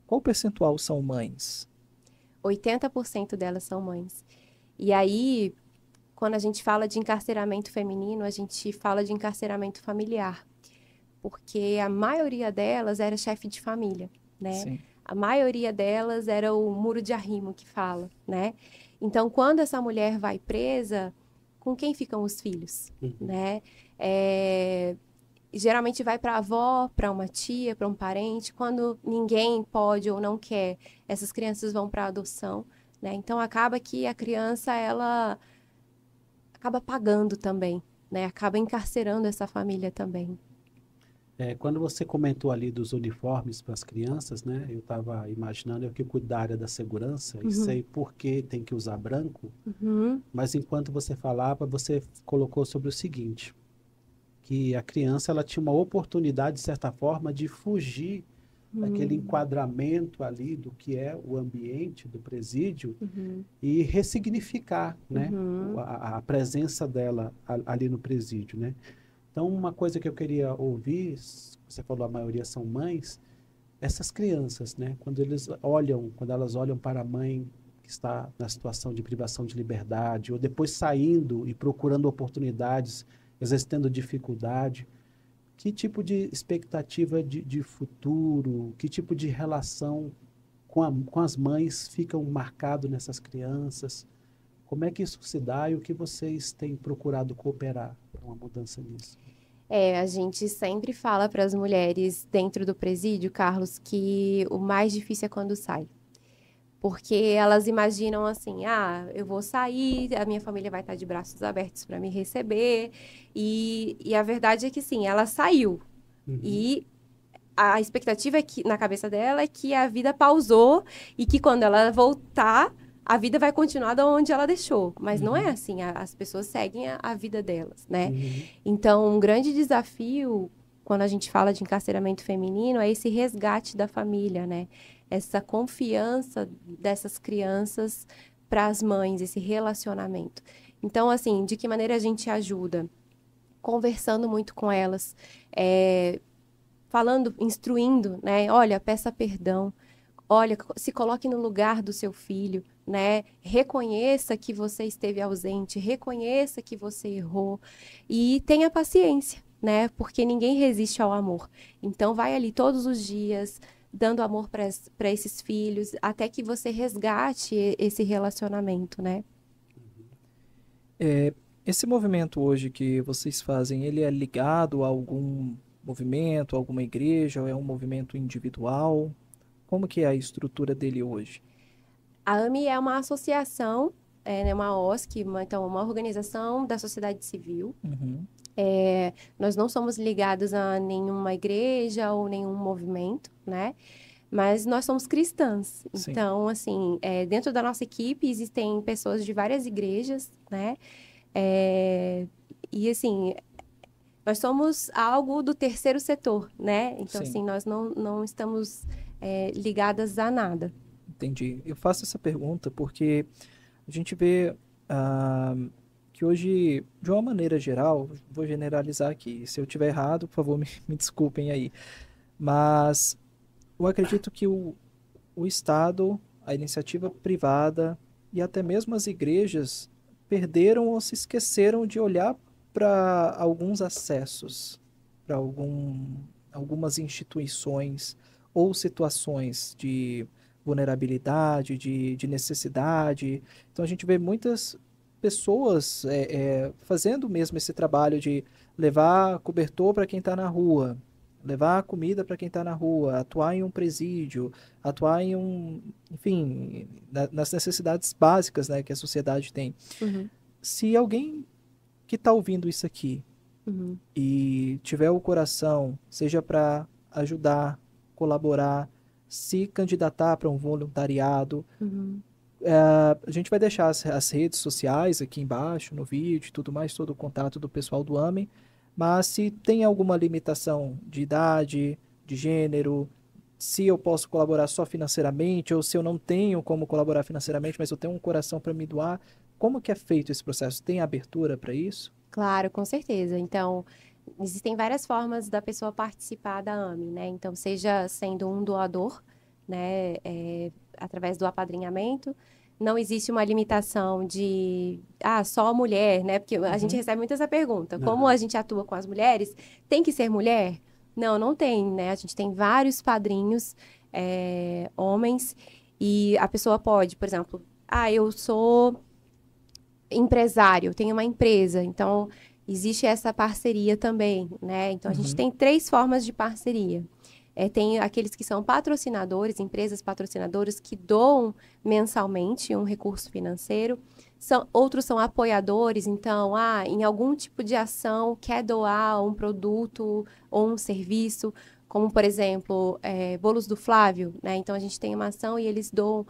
S2: qual percentual são mães?
S3: 80% delas são mães. E aí, quando a gente fala de encarceramento feminino, a gente fala de encarceramento familiar, porque a maioria delas era chefe de família, né?
S2: Sim.
S3: A maioria delas era o muro de arrimo que fala, né? Então, quando essa mulher vai presa, com quem ficam os filhos, né? Geralmente vai para a avó, para uma tia, para um parente. Quando ninguém pode ou não quer, essas crianças vão para adoção, né? Então, acaba que a criança, ela acaba pagando também, né? Acaba encarcerando essa família também.
S1: Quando você comentou ali dos uniformes para as crianças, né? Eu estava imaginando, eu que cuido da área da segurança e sei por que tem que usar branco,
S3: Uhum,
S1: mas enquanto você falava, você colocou sobre o seguinte, que a criança ela tinha uma oportunidade, de certa forma, de fugir daquele
S3: uhum,
S1: enquadramento ali do que é o ambiente do presídio
S3: uhum,
S1: e ressignificar, né,
S3: uhum.
S1: a presença dela ali no presídio, né? Então, uma coisa que eu queria ouvir, você falou a maioria são mães, essas crianças, né, quando elas olham para a mãe que está na situação de privação de liberdade, ou depois saindo e procurando oportunidades, às vezes tendo dificuldade, que tipo de expectativa de futuro, que tipo de relação com as mães ficam marcado nessas crianças? Como é que isso se dá e o que vocês têm procurado cooperar para uma mudança nisso?
S3: A gente sempre fala para as mulheres dentro do presídio, Carlos, que o mais difícil é quando sai. Porque elas imaginam assim: ah, eu vou sair, a minha família vai estar de braços abertos para me receber. E a verdade é que sim, ela saiu.
S1: Uhum,
S3: E a expectativa é que, na cabeça dela, é que a vida pausou e que quando ela voltar, a vida vai continuar da onde ela deixou. Mas não é
S1: uhum,
S3: assim, as pessoas seguem a vida delas, né?
S1: uhum,
S3: Então, um grande desafio, quando a gente fala de encarceramento feminino, é esse resgate da família, né? Essa confiança dessas crianças para as mães, esse relacionamento. Então, assim, de que maneira a gente ajuda? Conversando muito com elas, é, falando, instruindo, né? Olha, peça perdão. Olha, se coloque no lugar do seu filho, né? Reconheça que você esteve ausente, reconheça que você errou e tenha paciência, né? Porque ninguém resiste ao amor. Então, vai ali todos os dias, dando amor para esses filhos, até que você resgate esse relacionamento, né?
S2: É, esse movimento hoje que vocês fazem, ele é ligado a algum movimento, alguma igreja, ou é um movimento individual? Como que é a estrutura dele hoje?
S3: A AMI é uma associação, né, uma OSC, então, uma organização da sociedade civil.
S2: Uhum.
S3: Nós não somos ligados a nenhuma igreja ou nenhum movimento, né? Mas nós somos cristãs.
S2: Sim.
S3: Então, assim, dentro da nossa equipe existem pessoas de várias igrejas, né? É, e, assim, nós somos algo do terceiro setor, né? Então,
S2: Sim,
S3: assim, nós não estamos ligadas a nada.
S2: entendi. Eu faço essa pergunta porque a gente vê ah, que hoje, de uma maneira geral, vou generalizar aqui. Se eu tiver errado, por favor, me desculpem aí. Mas eu acredito que o Estado, a iniciativa privada e até mesmo as igrejas perderam ou se esqueceram de olhar para alguns acessos, para algumas instituições ou situações de vulnerabilidade, de necessidade. Então a gente vê muitas pessoas fazendo mesmo esse trabalho de levar cobertor para quem está na rua,
S4: levar comida para quem está na rua, atuar em um presídio, atuar em enfim, nas necessidades básicas, né, que a sociedade tem.
S3: Uhum.
S4: Se alguém que está ouvindo isso aqui
S3: Uhum.
S4: e tiver o coração, seja para ajudar, colaborar, se candidatar para um voluntariado,
S3: Uhum.
S4: a gente vai deixar as redes sociais aqui embaixo, no vídeo e tudo mais, todo o contato do pessoal do AME, mas se tem alguma limitação de idade, de gênero, se eu posso colaborar só financeiramente, ou se eu não tenho como colaborar financeiramente, mas eu tenho um coração para me doar, como que é feito esse processo? Tem abertura para isso?
S3: Claro, com certeza. Então, existem várias formas da pessoa participar da AME, né? Então, seja sendo um doador, né, através do apadrinhamento. Não existe uma limitação de, só mulher, né? Porque a gente recebe muito essa pergunta. Como a gente atua com as mulheres, tem que ser mulher? Não, não tem, né? A gente tem vários padrinhos, homens, e a pessoa pode, por exemplo, eu sou empresário, tenho uma empresa, então existe essa parceria também, né? Então a gente tem 3 formas de parceria. Tem aqueles que são patrocinadores, empresas patrocinadoras que doam mensalmente um recurso financeiro. Outros são apoiadores, então, em algum tipo de ação quer doar um produto ou um serviço, como, por exemplo, bolos do Flávio, né? Então, a gente tem uma ação e eles doam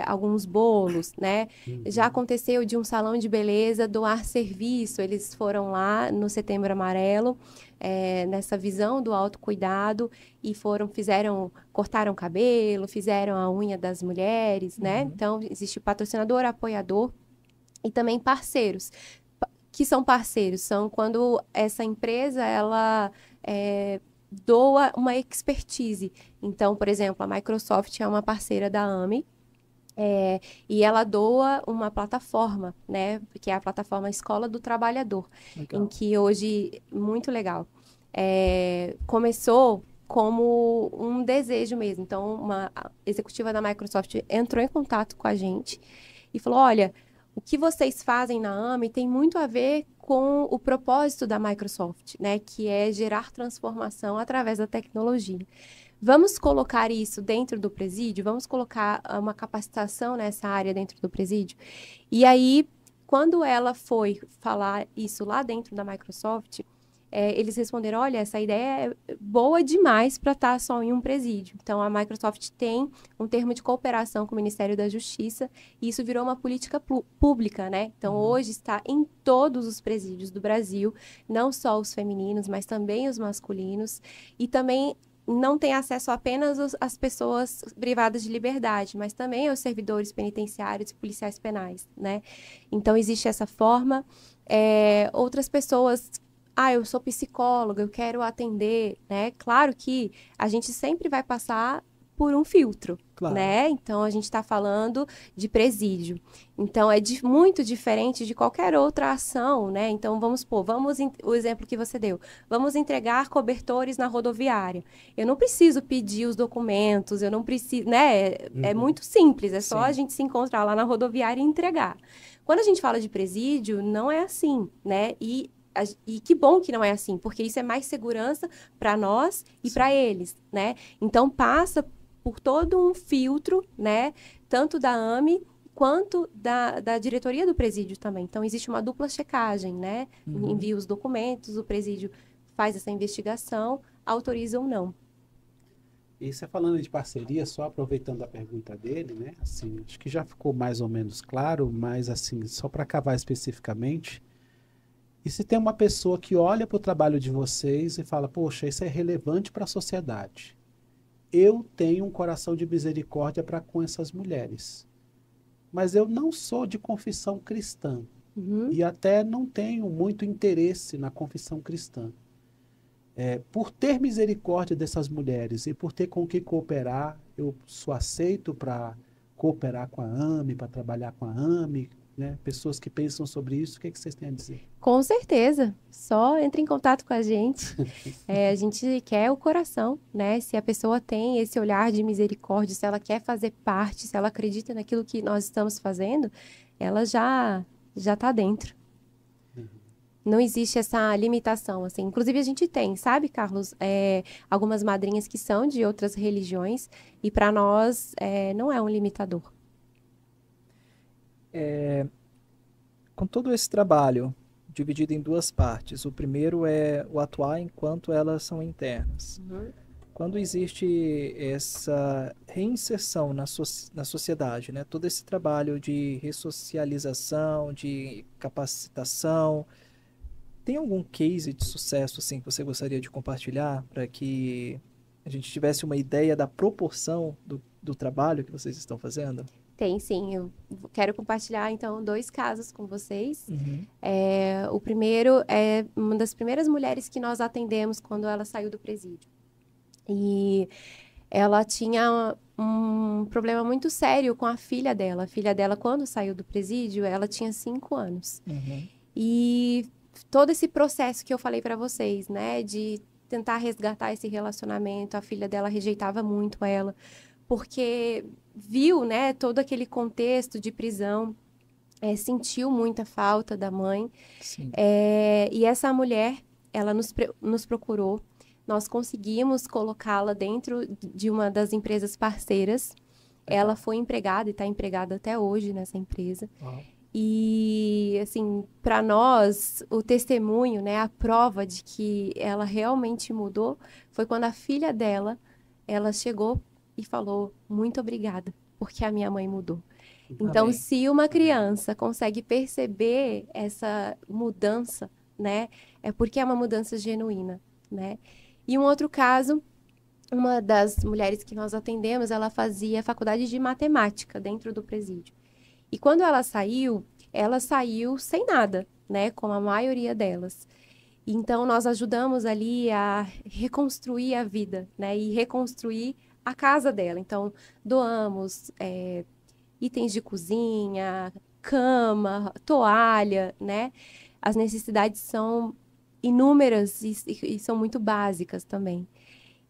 S3: alguns bolos, né? Já aconteceu de um salão de beleza doar serviço, eles foram lá no Setembro Amarelo, nessa visão do autocuidado e cortaram cabelo, fizeram a unha das mulheres, né? Então, existe patrocinador, apoiador e também parceiros. Que são parceiros? São quando essa empresa, ela doa uma expertise. Então, por exemplo, a Microsoft é uma parceira da AME, e ela doa uma plataforma, né? Que é a plataforma Escola do Trabalhador.
S4: Legal.
S3: Em que hoje, muito legal, começou como um desejo mesmo. Então, uma executiva da Microsoft entrou em contato com a gente e falou, olha, o que vocês fazem na AME tem muito a ver com o propósito da Microsoft, né? Que é gerar transformação através da tecnologia. Vamos colocar isso dentro do presídio? Vamos colocar uma capacitação nessa área dentro do presídio? E aí, quando ela foi falar isso lá dentro da Microsoft, eles responderam, olha, essa ideia é boa demais para estar só em um presídio. Então, a Microsoft tem um termo de cooperação com o Ministério da Justiça e isso virou uma política pública, né? Então, hoje está em todos os presídios do Brasil, não só os femininos, mas também os masculinos e também não tem acesso apenas às pessoas privadas de liberdade, mas também aos servidores penitenciários e policiais penais, né? Então, existe essa forma. Outras pessoas... eu sou psicóloga, eu quero atender, né? Claro que a gente sempre vai passar por um filtro,
S4: Claro.
S3: né? Então, a gente está falando de presídio. Então, é muito diferente de qualquer outra ação, né? Então, vamos supor, o exemplo que você deu. Vamos entregar cobertores na rodoviária. Eu não preciso pedir os documentos, eu não preciso, né? É muito simples, é só a gente se encontrar lá na rodoviária e entregar. Quando a gente fala de presídio, não é assim, né? E que bom que não é assim, porque isso é mais segurança para nós e para eles, né? Então, passa por todo um filtro, né? Tanto da AME quanto da diretoria do presídio também. Então, existe uma dupla checagem, né? Envia os documentos, o presídio faz essa investigação, autoriza ou não.
S1: E você falando de parceria, só aproveitando a pergunta dele, né? Assim, acho que já ficou mais ou menos claro, mas assim, só para cavar especificamente, e se tem uma pessoa que olha para o trabalho de vocês e fala, poxa, isso é relevante para a sociedade. Eu tenho um coração de misericórdia para com essas mulheres. Mas eu não sou de confissão cristã. E até não tenho muito interesse na confissão cristã. Por ter misericórdia dessas mulheres e por ter com que cooperar, eu sou aceito para cooperar com a AME, para trabalhar com a AME, né? Pessoas que pensam sobre isso, o que vocês têm a dizer?
S3: Com certeza, só entre em contato com a gente. A gente quer o coração, né? Se a pessoa tem esse olhar de misericórdia, se ela quer fazer parte, se ela acredita naquilo que nós estamos fazendo, ela já está dentro. Não existe essa limitação, assim. Inclusive, a gente tem, sabe, Carlos, algumas madrinhas que são de outras religiões e para nós não é um limitador.
S4: Com todo esse trabalho dividido em duas partes, o primeiro é o atuar enquanto elas são internas. Quando existe essa reinserção na sociedade, né? Todo esse trabalho de ressocialização, de capacitação, tem algum case de sucesso assim que você gostaria de compartilhar para que a gente tivesse uma ideia da proporção do trabalho que vocês estão fazendo?
S3: Tem, sim. Eu quero compartilhar, então, 2 casos com vocês.
S4: Uhum.
S3: O primeiro é uma das primeiras mulheres que nós atendemos quando ela saiu do presídio. E ela tinha um problema muito sério com a filha dela. A filha dela, quando saiu do presídio, ela tinha 5 anos.
S4: Uhum.
S3: E todo esse processo que eu falei para vocês, né, de tentar resgatar esse relacionamento, a filha dela rejeitava muito ela, porque viu, né, todo aquele contexto de prisão, sentiu muita falta da mãe.
S4: Sim.
S3: E essa mulher, ela nos procurou. Nós conseguimos colocá-la dentro de uma das empresas parceiras. Ela foi empregada e está empregada até hoje nessa empresa.
S4: Uau.
S3: E, assim, para nós, o testemunho, né, a prova de que ela realmente mudou, foi quando a filha dela, ela chegou e falou, muito obrigada, porque a minha mãe mudou. Então,
S4: Amém.
S3: se uma criança consegue perceber essa mudança, né, é porque é uma mudança genuína, né? E um outro caso, uma das mulheres que nós atendemos, ela fazia faculdade de matemática dentro do presídio. E quando ela saiu sem nada, né, como a maioria delas. Então, nós ajudamos ali a reconstruir a vida, né, e reconstruir a casa dela. Então, doamos itens de cozinha, cama, toalha, né? As necessidades são inúmeras e são muito básicas também.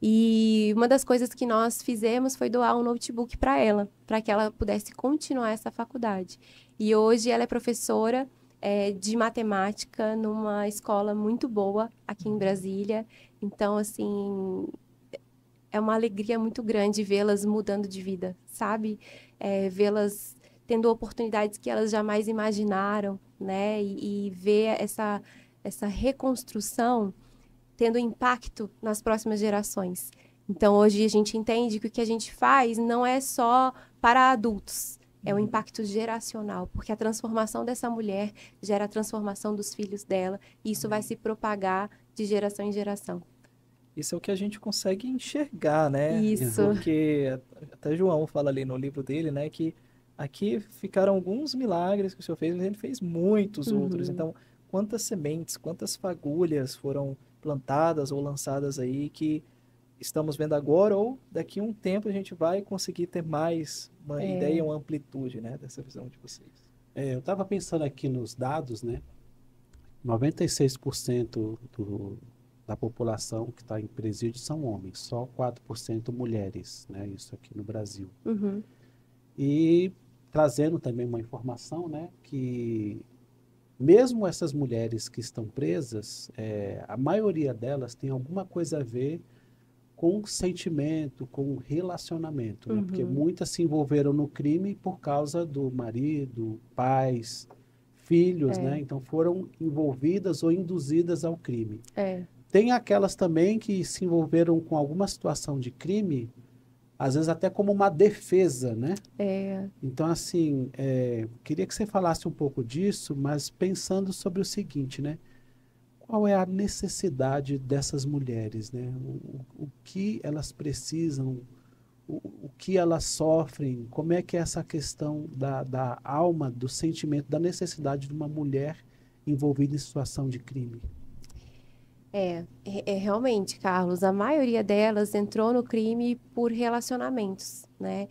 S3: E uma das coisas que nós fizemos foi doar um notebook para ela, para que ela pudesse continuar essa faculdade. E hoje ela é professora de matemática numa escola muito boa aqui em Brasília. Então, assim, é uma alegria muito grande vê-las mudando de vida, sabe? Vê-las tendo oportunidades que elas jamais imaginaram, né? E ver essa reconstrução tendo impacto nas próximas gerações. Então, hoje a gente entende que o que a gente faz não é só para adultos, é um impacto geracional, porque a transformação dessa mulher gera a transformação dos filhos dela, e isso vai se propagar de geração em geração.
S4: Isso é o que a gente consegue enxergar, né?
S3: Isso.
S4: Porque até João fala ali no livro dele, né, que aqui ficaram alguns milagres que o Senhor fez, mas ele fez muitos outros. Então, quantas sementes, quantas fagulhas foram plantadas ou lançadas aí que estamos vendo agora, ou daqui a um tempo a gente vai conseguir ter mais uma ideia, uma amplitude, né, dessa visão de vocês.
S1: Eu estava pensando aqui nos dados, né? 96% da população que está em presídio são homens, só 4% mulheres, né? Isso aqui no Brasil. E trazendo também uma informação, né? Que mesmo essas mulheres que estão presas, a maioria delas tem alguma coisa a ver com sentimento, com relacionamento, né? Porque muitas se envolveram no crime por causa do marido, pais, filhos, né? Então foram envolvidas ou induzidas ao crime. Tem aquelas também que se envolveram com alguma situação de crime, às vezes até como uma defesa, né? Então, assim, queria que você falasse um pouco disso, mas pensando sobre o seguinte, né? Qual é a necessidade dessas mulheres, né? O que elas precisam, o que elas sofrem, como é que é essa questão da alma, do sentimento, da necessidade de uma mulher envolvida em situação de crime?
S3: Realmente, Carlos, a maioria delas entrou no crime por relacionamentos, né?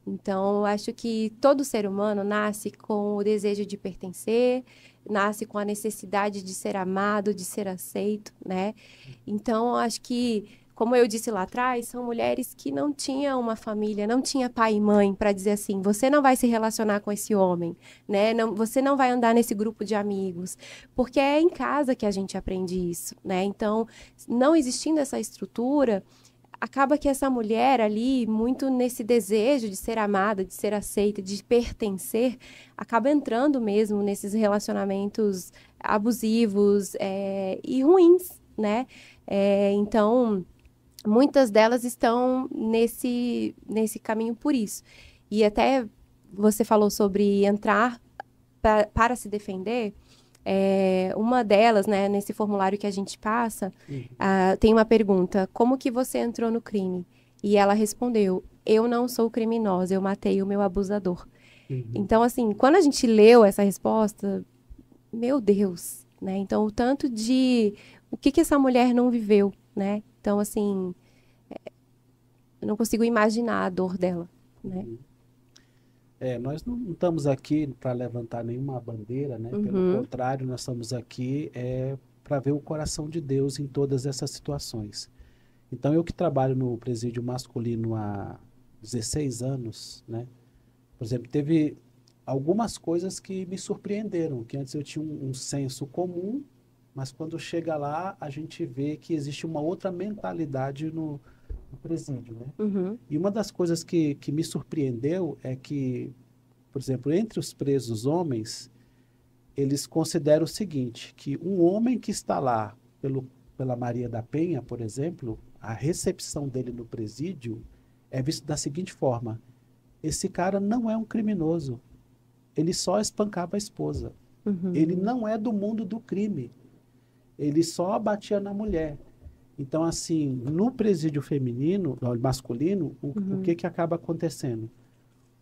S3: Então, eu acho que todo ser humano nasce com o desejo de pertencer, nasce com a necessidade de ser amado, de ser aceito, né? Então, eu acho que como eu disse lá atrás, são mulheres que não tinham uma família, não tinha pai e mãe para dizer assim, você não vai se relacionar com esse homem, né? Não, você não vai andar nesse grupo de amigos, porque é em casa que a gente aprende isso, né? Então, não existindo essa estrutura, acaba que essa mulher ali, muito nesse desejo de ser amada, de ser aceita, de pertencer, acaba entrando mesmo nesses relacionamentos abusivos e ruins, né? Então, muitas delas estão nesse caminho por isso. E até você falou sobre entrar para se defender. Uma delas, né, nesse formulário que a gente passa, tem uma pergunta: como que você entrou no crime? E ela respondeu: eu não sou criminosa, eu matei o meu abusador. Então, assim, quando a gente leu essa resposta, meu Deus, né? Então, o que essa mulher não viveu, né? Então, assim, eu não consigo imaginar a dor dela, né?
S1: Nós não estamos aqui para levantar nenhuma bandeira, né? Pelo contrário, nós estamos aqui para ver o coração de Deus em todas essas situações. Então, eu que trabalho no presídio masculino há 16 anos, né? Por exemplo, teve algumas coisas que me surpreenderam, que antes eu tinha um senso comum, mas quando chega lá, a gente vê que existe uma outra mentalidade no presídio, né? E uma das coisas que me surpreendeu é que, por exemplo, entre os presos homens, eles consideram o seguinte, que um homem que está lá pela Maria da Penha, por exemplo, a recepção dele no presídio é vista da seguinte forma: esse cara não é um criminoso, ele só espancava a esposa, ele não é do mundo do crime, ele só batia na mulher. Então, assim, no presídio feminino, masculino, o que acaba acontecendo?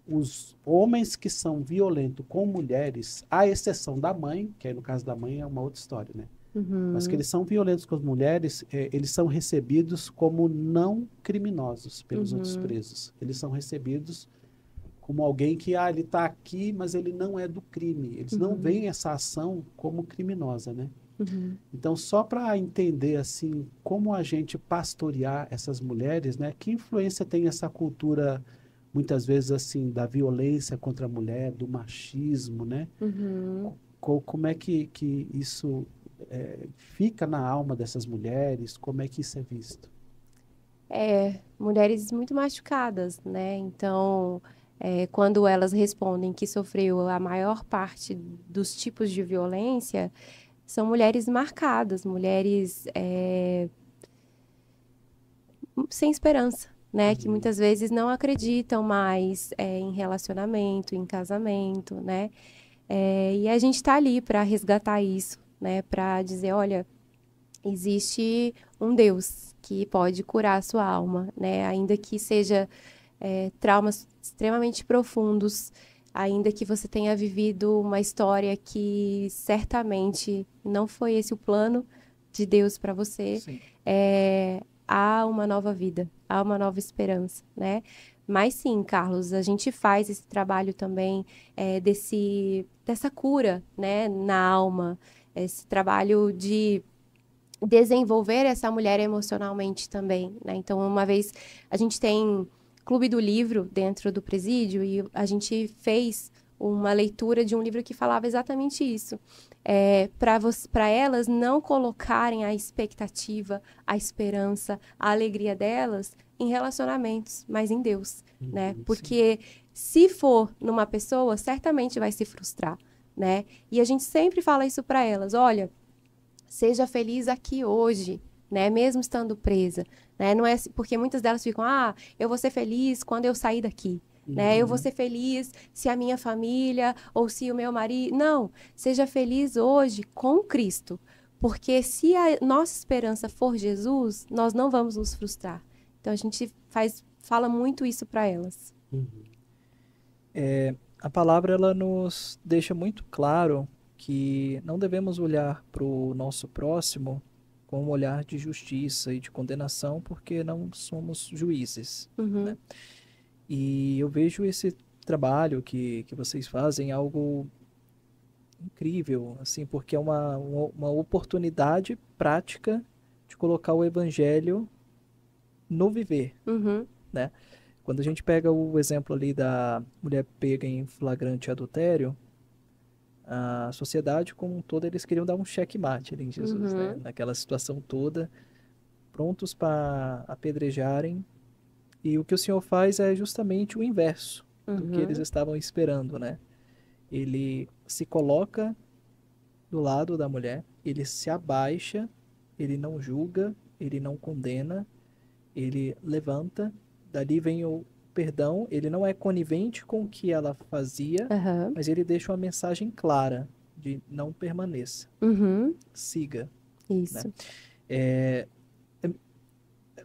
S1: Os homens que são violentos com mulheres, à exceção da mãe, que aí no caso da mãe é uma outra história, né? Mas que eles são violentos com as mulheres, eles são recebidos como não criminosos pelos outros presos. Eles são recebidos como alguém que, ele está aqui, mas ele não é do crime. Eles não veem essa ação como criminosa, né? Então, só para entender, assim, como a gente pastorear essas mulheres, né? Que influência tem essa cultura, muitas vezes, assim, da violência contra a mulher, do machismo, né? Como é que isso fica na alma dessas mulheres? Como é que isso é visto?
S3: Mulheres muito machucadas, né? Então, quando elas respondem que sofreu a maior parte dos tipos de violência, são mulheres marcadas, mulheres sem esperança, né? Que muitas vezes não acreditam mais em relacionamento, em casamento, né? E a gente está ali para resgatar isso, né? Para dizer, olha, existe um Deus que pode curar a sua alma, né? Ainda que seja traumas extremamente profundos, ainda que você tenha vivido uma história que certamente não foi esse o plano de Deus para você, há uma nova vida, há uma nova esperança, né? Mas sim, Carlos, a gente faz esse trabalho também dessa cura, né, na alma, esse trabalho de desenvolver essa mulher emocionalmente também, né? Então, uma vez a gente tem Clube do Livro dentro do presídio e a gente fez uma leitura de um livro que falava exatamente isso. Para elas não colocarem a expectativa, a esperança, a alegria delas em relacionamentos, mas em Deus, né? Porque se for numa pessoa, certamente vai se frustrar, né? E a gente sempre fala isso para elas, olha, seja feliz aqui hoje, né? Mesmo estando presa, né? Não é porque muitas delas ficam, eu vou ser feliz quando eu sair daqui, né? Eu vou ser feliz se a minha família ou se o meu marido... Não, seja feliz hoje com Cristo, porque se a nossa esperança for Jesus, nós não vamos nos frustrar. Então a gente fala muito isso para elas.
S4: A palavra ela nos deixa muito claro que não devemos olhar para o nosso próximo com um olhar de justiça e de condenação, porque não somos juízes, né? E eu vejo esse trabalho que vocês fazem algo incrível, assim, porque é uma oportunidade prática de colocar o evangelho no viver.
S3: Uhum.
S4: Quando a gente pega o exemplo ali da mulher pega em flagrante adultério, a sociedade como um todo, eles queriam dar um checkmate ali em Jesus, né?
S3: Uhum.
S4: Naquela situação toda, prontos para apedrejarem. E o que o Senhor faz é justamente o inverso do que eles
S3: Uhum.
S4: estavam esperando, né? Ele se coloca do lado da mulher, ele se abaixa, ele não julga, ele não condena, ele levanta, dali vem o perdão, ele não é conivente com o que ela fazia,
S3: Aham.
S4: mas ele deixa uma mensagem clara de não permaneça,
S3: Uhum.
S4: siga.
S3: Isso.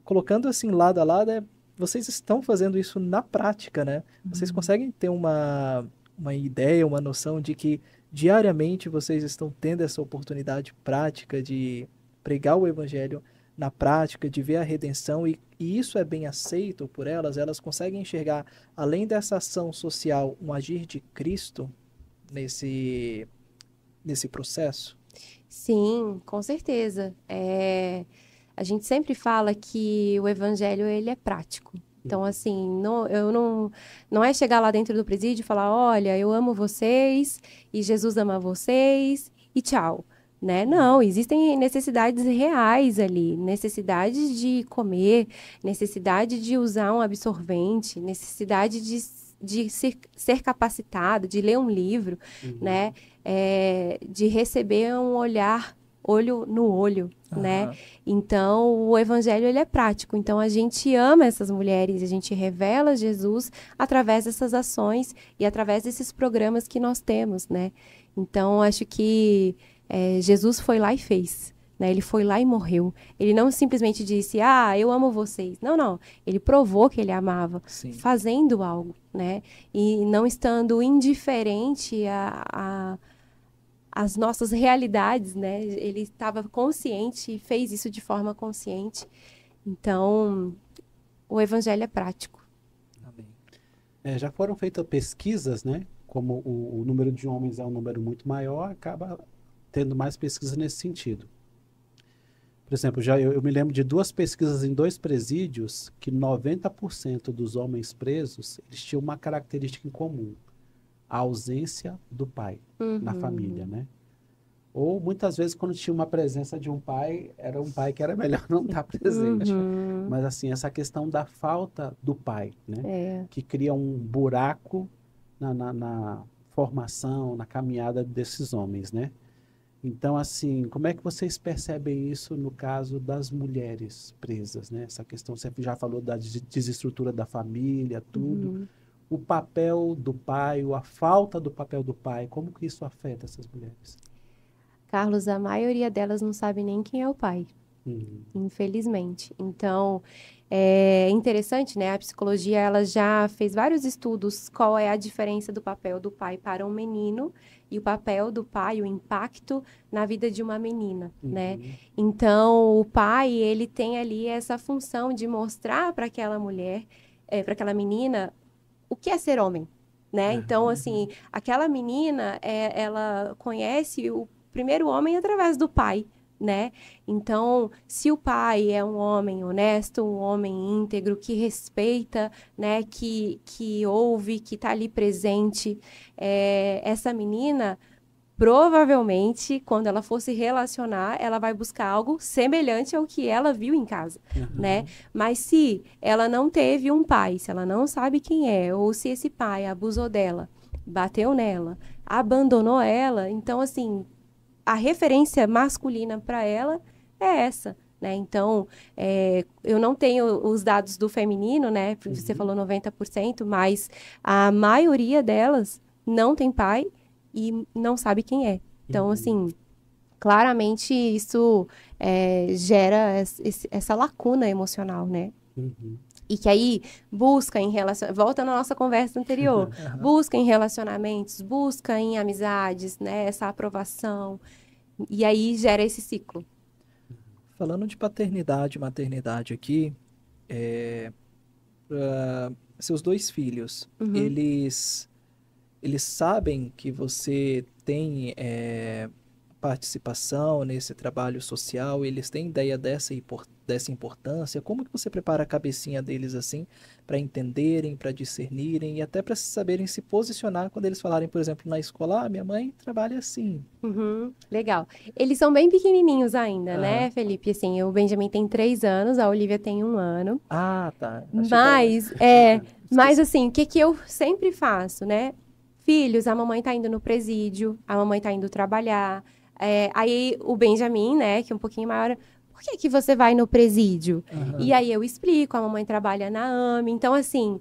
S4: Colocando assim lado a lado, vocês estão fazendo isso na prática, né? Vocês conseguem ter uma ideia, uma noção de que diariamente vocês estão tendo essa oportunidade prática de pregar o evangelho na prática, de ver a redenção, e isso é bem aceito por elas? Elas conseguem enxergar, além dessa ação social, um agir de Cristo nesse processo?
S3: Sim, com certeza. A gente sempre fala que o evangelho ele é prático. Então, assim, não é chegar lá dentro do presídio e falar, olha, eu amo vocês e Jesus ama vocês e tchau, né? Não, existem necessidades reais ali, necessidade de comer, necessidade de usar um absorvente, necessidade de ser capacitado, de ler um livro, né? De receber um olhar olho no olho, né?
S4: Aham.
S3: Então, o evangelho ele é prático. Então, a gente ama essas mulheres, a gente revela Jesus através dessas ações e através desses programas que nós temos, né? Então, acho que Jesus foi lá e fez, né? Ele foi lá e morreu. Ele não simplesmente disse, eu amo vocês. Não, não. Ele provou que ele amava,
S4: Sim.
S3: fazendo algo, né? E não estando indiferente as nossas realidades, né? Ele estava consciente e fez isso de forma consciente. Então, o evangelho é prático.
S4: Amém.
S1: Já foram feitas pesquisas, né? Como o número de homens é um número muito maior, acaba tendo mais pesquisas nesse sentido. Por exemplo, eu me lembro de 2 pesquisas em 2 presídios que 90% dos homens presos eles tinham uma característica em comum: a ausência do pai na família, né? Ou muitas vezes quando tinha uma presença de um pai, era um pai que era melhor não estar presente.
S3: Uhum.
S1: Mas assim, essa questão da falta do pai, né?
S3: É.
S1: Que cria um buraco na formação, na caminhada desses homens, né? Então, assim, como é que vocês percebem isso no caso das mulheres presas, né? Essa questão, você já falou da desestrutura da família, tudo.
S3: Uhum.
S1: O papel do pai, ou a falta do papel do pai, como que isso afeta essas mulheres?
S3: Carlos, a maioria delas não sabe nem quem é o pai,
S1: Uhum.
S3: infelizmente. Então, é interessante, né? A psicologia, ela já fez vários estudos qual é a diferença do papel do pai para um menino e o papel do pai, o impacto na vida de uma menina, né? Então, o pai, ele tem ali essa função de mostrar para aquela mulher, para aquela menina, o que é ser homem, né? Então, assim, aquela menina, ela conhece o primeiro homem através do pai, né? Então, se o pai é um homem honesto, um homem íntegro, que respeita, né? Que ouve, que está ali presente, essa menina, provavelmente, quando ela for se relacionar, ela vai buscar algo semelhante ao que ela viu em casa, né? Mas se ela não teve um pai, se ela não sabe quem é, ou se esse pai abusou dela, bateu nela, abandonou ela, então, assim, a referência masculina para ela é essa, né? Então, eu não tenho os dados do feminino, né? Você falou 90%, mas a maioria delas não tem pai e não sabe quem é. Então, assim, claramente isso gera essa lacuna emocional, né? E que aí busca em relação... Volta na nossa conversa anterior. Busca em relacionamentos, busca em amizades, né? Essa aprovação. E aí gera esse ciclo.
S4: Falando de paternidade e maternidade aqui, seus 2 filhos, eles sabem que você tem participação nesse trabalho social? Eles têm ideia dessa importância? Como que você prepara a cabecinha deles assim para entenderem, para discernirem e até para saberem se posicionar quando eles falarem, por exemplo, na escola, minha mãe trabalha assim.
S3: Uhum, legal. Eles são bem pequenininhos ainda, né,
S4: Aham.
S3: Felipe? Assim, o Benjamin tem 3 anos, a Olivia tem 1 ano.
S4: Ah, tá.
S3: Mas
S4: Esqueci.
S3: assim, o que que eu sempre faço, né? Filhos, a mamãe tá indo no presídio, a mamãe tá indo trabalhar. Aí o Benjamin, né, que é um pouquinho maior, por que que você vai no presídio? E
S4: Aham.
S3: aí eu explico, a mamãe trabalha na AME. Então, assim,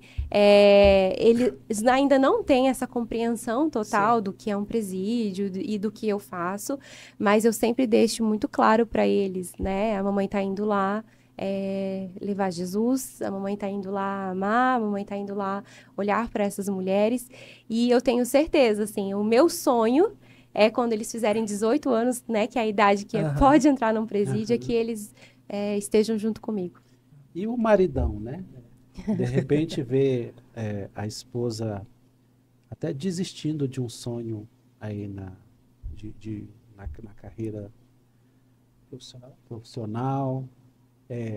S3: eles ainda não têm essa compreensão total
S4: Sim.
S3: do que é um presídio e do que eu faço, mas eu sempre deixo muito claro para eles, né? A mamãe tá indo lá levar Jesus, a mamãe tá indo lá amar, a mamãe tá indo lá olhar para essas mulheres. E eu tenho certeza, assim, o meu sonho é quando eles fizerem 18 anos, né, que é a idade que
S4: Aham.
S3: pode entrar num presídio, é
S1: Aham.
S3: que eles estejam junto comigo.
S1: E o maridão, né? De repente vê a esposa até desistindo de um sonho aí na carreira profissional,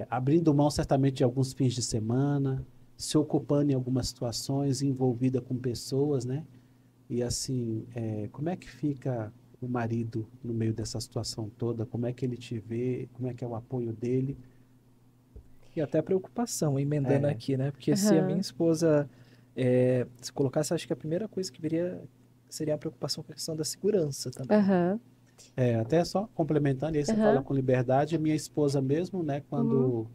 S1: abrindo mão certamente de alguns fins de semana, se ocupando em algumas situações, envolvida com pessoas, né? E assim, como é que fica o marido no meio dessa situação toda? Como é que ele te vê? Como é que é o apoio dele?
S4: E até preocupação, emendando
S1: É,
S4: aqui, né? Porque se a minha
S3: Aham,
S4: esposa se colocasse, acho que a primeira coisa que viria seria a preocupação com a questão da segurança também.
S3: aham,
S1: até só complementando, e aí você fala
S3: aham,
S1: com liberdade, minha esposa mesmo, né,
S3: uhum,
S1: quando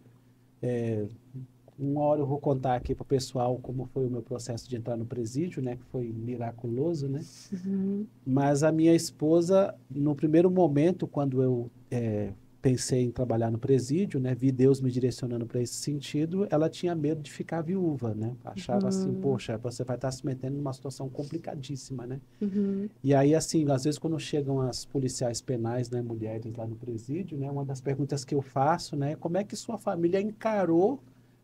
S1: uma hora eu vou contar aqui para o pessoal como foi o meu processo de entrar no presídio, né, que foi miraculoso, né?
S3: uhum,
S1: Mas a minha esposa, no primeiro momento, quando eu pensei em trabalhar no presídio, né, vi Deus me direcionando para esse sentido, ela tinha medo de ficar viúva, né? Achava assim,
S3: uhum,
S1: poxa, você vai estar se metendo numa situação complicadíssima, né?
S3: uhum,
S1: E aí, assim, às vezes quando chegam as policiais penais, né, mulheres lá no presídio, né, uma das perguntas que eu faço, né, é como é que sua família encarou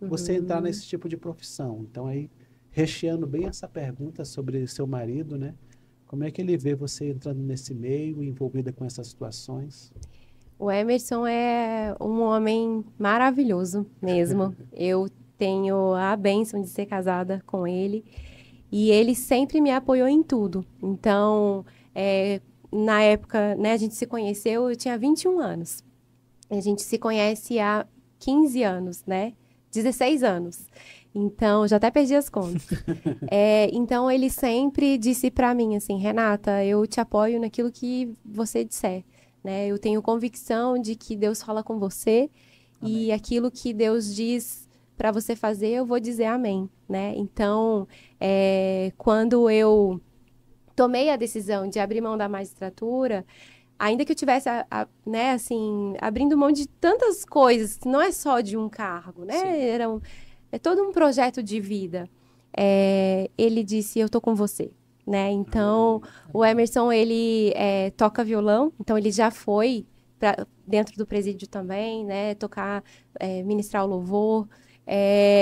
S1: você entrar
S3: uhum.
S1: nesse tipo de profissão? Então aí, recheando bem essa pergunta sobre seu marido, né, como é que ele vê você entrando nesse meio, envolvida com essas situações?
S3: O Emerson é um homem maravilhoso mesmo. Eu tenho a bênção de ser casada com ele e ele sempre me apoiou em tudo. Então, na época, né, a gente se conheceu, eu tinha 21 anos. A gente se conhece há 15 anos, né? 16 anos. Então, já até perdi as contas. Então, ele sempre disse para mim assim, Renata, eu te apoio naquilo que você disser, né? Eu tenho convicção de que Deus fala com você e
S4: Amém.
S3: aquilo que Deus diz para você fazer, eu vou dizer amém, né? Então, quando eu tomei a decisão de abrir mão da magistratura, ainda que eu tivesse, né, assim, abrindo mão de tantas coisas, não é só de um cargo,
S4: Sim.
S3: né? É todo um projeto de vida. Ele disse, eu tô com você, né? Então,
S1: Aleluia.
S3: o Emerson, ele toca violão, então ele já foi dentro do presídio também, né? Tocar, ministrar o louvor.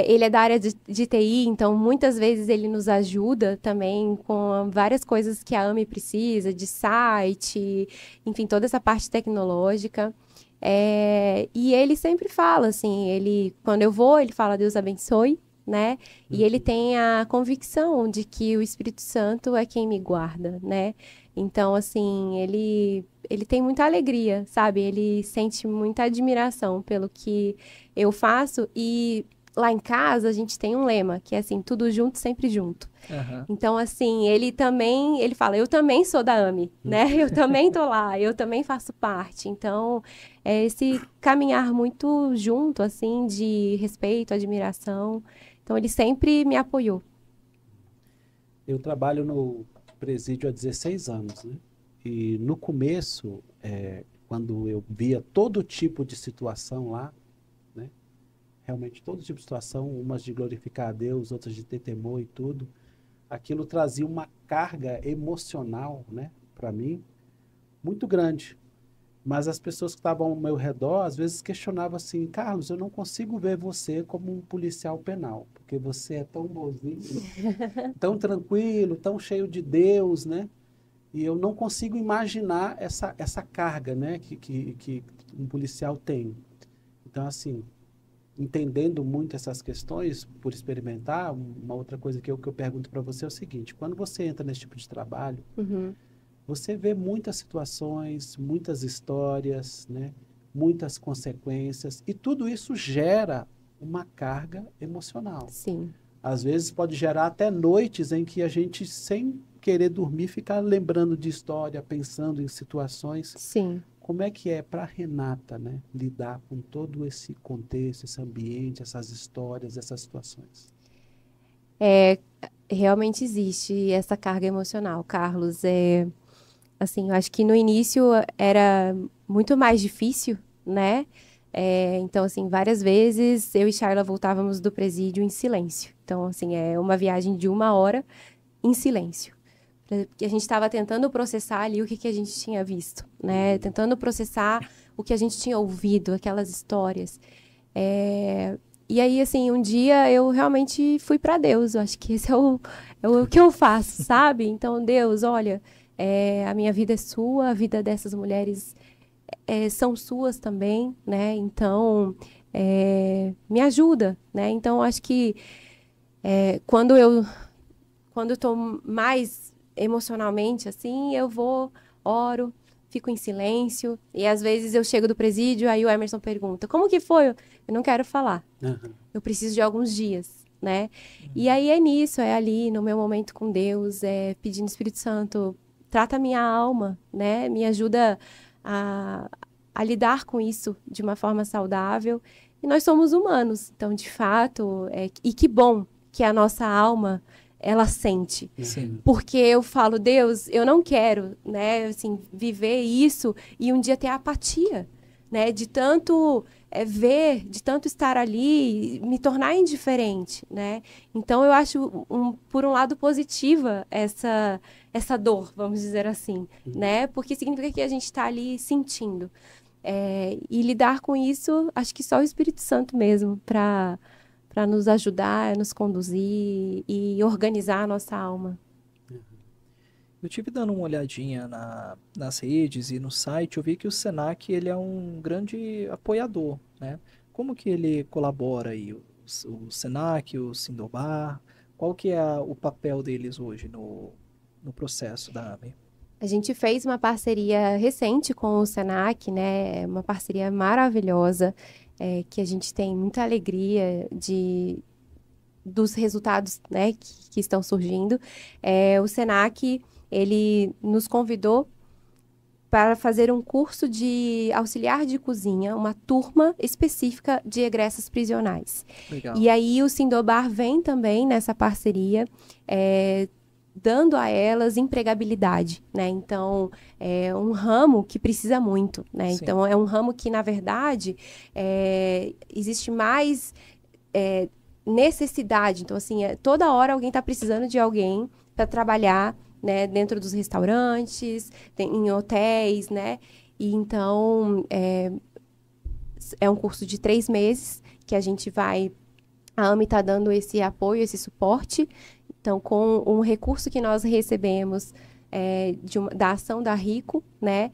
S3: Ele é da área de TI, então muitas vezes ele nos ajuda também com várias coisas que a AME precisa, de site, enfim, toda essa parte tecnológica. E ele sempre fala, assim, quando eu vou, ele fala, Deus abençoe, né? E ele tem a convicção de que o Espírito Santo é quem me guarda, né? Então, assim, ele tem muita alegria, sabe? Ele sente muita admiração pelo que eu faço e lá em casa a gente tem um lema que é assim, tudo junto, sempre junto.
S4: Aham.
S3: Então, assim, ele fala, eu também sou da AME, né? Eu também tô lá, eu também faço parte. Então, é esse caminhar muito junto, assim, de respeito, admiração. Então, ele sempre me apoiou.
S1: Eu trabalho no presídio há 16 anos, né? E no começo, quando eu via todo tipo de situação lá, né? Realmente todo tipo de situação, umas de glorificar a Deus, outras de ter temor e tudo, aquilo trazia uma carga emocional, né, para mim, muito grande. Mas as pessoas que estavam ao meu redor, às vezes questionavam assim, Carlos, eu não consigo ver você como um policial penal, porque você é tão bonzinho, tão tranquilo, tão cheio de Deus, né? E eu não consigo imaginar essa carga, né, que um policial tem. Então, assim, entendendo muito essas questões, por experimentar, uma outra coisa que eu pergunto para você é o seguinte: quando você entra nesse tipo de trabalho,
S3: Uhum.
S1: você vê muitas situações, muitas histórias, né, muitas consequências, e tudo isso gera uma carga emocional.
S3: Sim.
S1: Às vezes pode gerar até noites em que a gente, sem querer dormir, fica lembrando de história, pensando em situações.
S3: Sim.
S1: Como é que é para a Renata, né, lidar com todo esse contexto, esse ambiente, essas histórias, essas situações?
S3: Realmente existe essa carga emocional, Carlos. Assim, eu acho que no início era muito mais difícil, né? Então, assim, várias vezes eu e Charla voltávamos do presídio em silêncio. Então, assim, é uma viagem de 1 hora em silêncio. Porque a gente estava tentando processar ali o que a gente tinha visto, né? Tentando processar o que a gente tinha ouvido, aquelas histórias. E aí, assim, um dia eu realmente fui para Deus. Eu acho que esse é o que eu faço, sabe? Então, Deus, olha, a minha vida é sua, a vida dessas mulheres são suas também, né? Então, me ajuda, né? Então, acho que quando eu estou mais emocionalmente assim, eu vou, oro, fico em silêncio. E às vezes eu chego do presídio, aí o Emerson pergunta: como que foi? Eu não quero falar.
S1: Uhum.
S3: Eu preciso de alguns dias, né? E aí é nisso, é ali, no meu momento com Deus, pedindo Espírito Santo, trata a minha alma, né? Me ajuda a, a lidar com isso de uma forma saudável. E nós somos humanos, então, de fato, e que bom que a nossa alma, ela sente.
S4: Sim.
S3: Porque eu falo, Deus, eu não quero, né, assim, viver isso e um dia ter apatia, né, de tanto ver, de tanto estar ali, me tornar indiferente, né? Então eu acho por um lado positiva essa dor, vamos dizer assim, né? Porque significa que a gente está ali sentindo. E lidar com isso, acho que só o Espírito Santo mesmo para nos ajudar, nos conduzir e organizar a nossa alma.
S4: Eu tive dando uma olhadinha nas redes e no site, eu vi que o Senac ele é um grande apoiador, né? Como que ele colabora aí? O Senac, o Sindobar, qual que é o papel deles hoje no processo da AME?
S3: A gente fez uma parceria recente com o Senac, né? Uma parceria maravilhosa, que a gente tem muita alegria dos resultados, né, que estão surgindo. O Senac, ele nos convidou para fazer um curso de auxiliar de cozinha, uma turma específica de egressas prisionais.
S4: Legal.
S3: E aí o Sindobar vem também nessa parceria, dando a elas empregabilidade, né? Então, é um ramo que precisa muito, né?
S4: Sim.
S3: Então, é um ramo que, na verdade, existe mais necessidade. Então, assim, toda hora alguém está precisando de alguém para trabalhar, né? Dentro dos restaurantes, em hotéis, né? E então, é um curso de 3 meses que a gente vai... A AME está dando esse apoio, esse suporte. Então, com um recurso que nós recebemos da ação da RICO, né?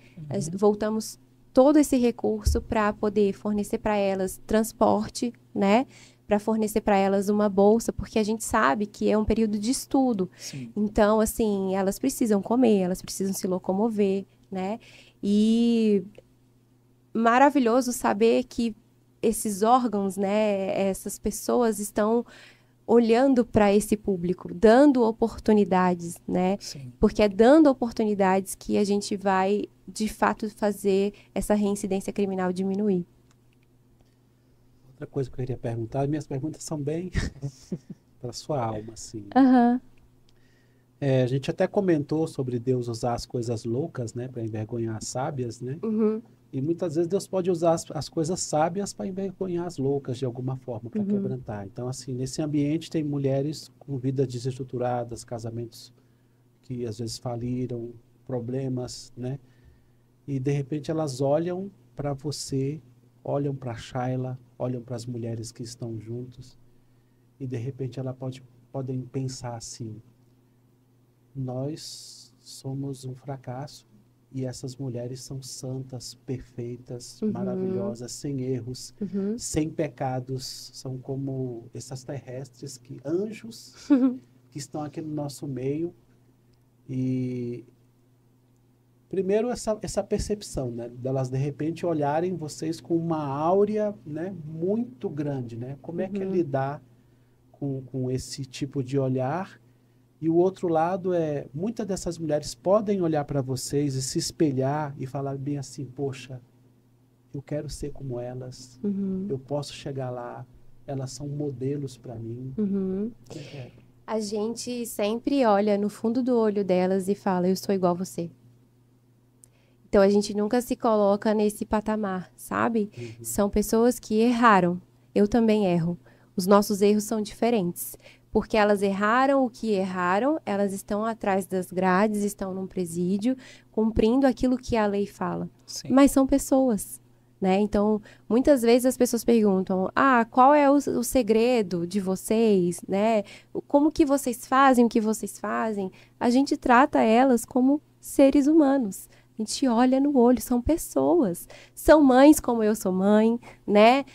S3: Voltamos todo esse recurso para poder fornecer para elas transporte, né? Para fornecer para elas uma bolsa, porque a gente sabe que é um período de estudo.
S4: Sim.
S3: Então, assim, elas precisam comer, elas precisam se locomover, né? E maravilhoso saber que esses órgãos, né? Essas pessoas estão olhando para esse público, dando oportunidades, né?
S4: Sim.
S3: Porque é dando oportunidades que a gente vai, de fato, fazer essa reincidência criminal diminuir.
S1: Outra coisa que eu queria perguntar, minhas perguntas são bem para sua alma, assim.
S3: Aham.
S1: A gente até comentou sobre Deus usar as coisas loucas, né, para envergonhar as sábias, né?
S3: Uhum.
S1: E muitas vezes Deus pode usar as coisas sábias para envergonhar as loucas de alguma forma, para quebrantar. Então, assim, nesse ambiente tem mulheres com vidas desestruturadas, casamentos que às vezes faliram, problemas, né? E de repente elas olham para você, olham para a Shayla, olham para as mulheres que estão juntos e de repente elas podem pensar assim: nós somos um fracasso e essas mulheres são santas, perfeitas,
S3: Uhum.
S1: maravilhosas, sem erros,
S3: Uhum.
S1: sem pecados, são como extraterrestres, anjos que estão aqui no nosso meio. E primeiro essa percepção, né, delas de repente olharem vocês com uma áurea, né, muito grande, né? Como é que é
S3: Uhum.
S1: lidar com esse tipo de olhar? E o outro lado é, muitas dessas mulheres podem olhar para vocês e se espelhar e falar bem assim, poxa, eu quero ser como elas,
S3: Uhum.
S1: eu posso chegar lá, elas são modelos para mim.
S3: Uhum.
S1: Como é que é?
S3: A gente sempre olha no fundo do olho delas e fala, eu sou igual a você. Então a gente nunca se coloca nesse patamar, sabe?
S1: Uhum.
S3: São pessoas que erraram. Eu também erro. Os nossos erros são diferentes. Porque elas erraram o que erraram, elas estão atrás das grades, estão num presídio, cumprindo aquilo que a lei fala.
S4: Sim.
S3: Mas são pessoas, né? Então, muitas vezes as pessoas perguntam, qual é o segredo de vocês, né? Como que vocês fazem o que vocês fazem? A gente trata elas como seres humanos. A gente olha no olho, são pessoas. São mães como eu sou mãe, né?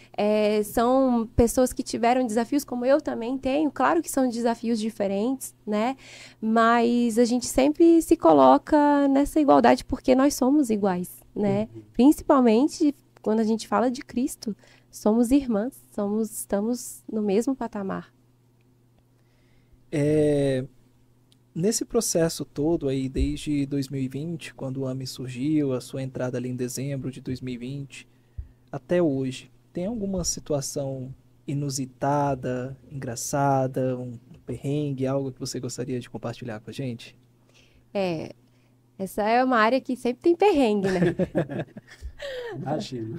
S3: São pessoas que tiveram desafios como eu também tenho. Claro que são desafios diferentes, né? Mas a gente sempre se coloca nessa igualdade porque nós somos iguais, né?
S1: Uhum.
S3: Principalmente quando a gente fala de Cristo. Somos irmãs, estamos no mesmo patamar.
S4: Nesse processo todo aí, desde 2020, quando o AME surgiu, a sua entrada ali em dezembro de 2020, até hoje, tem alguma situação inusitada, engraçada, um perrengue, algo que você gostaria de compartilhar com a gente?
S3: Essa é uma área que sempre tem perrengue, né?
S1: Imagino.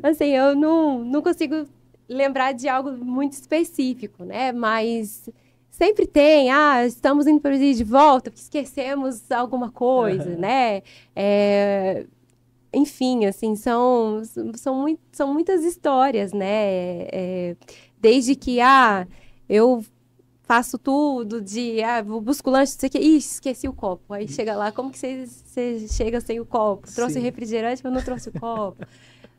S3: Assim, eu não consigo lembrar de algo muito específico, né? Mas sempre tem, estamos indo para o de volta, porque esquecemos alguma coisa, né? Enfim, assim, são muitas histórias, né? Desde que, eu faço tudo, vou busco lanche, não sei o quê, ih, esqueci o copo. Aí chega lá, como que você chega sem o copo? Trouxe
S4: Sim.
S3: refrigerante, mas não trouxe o copo.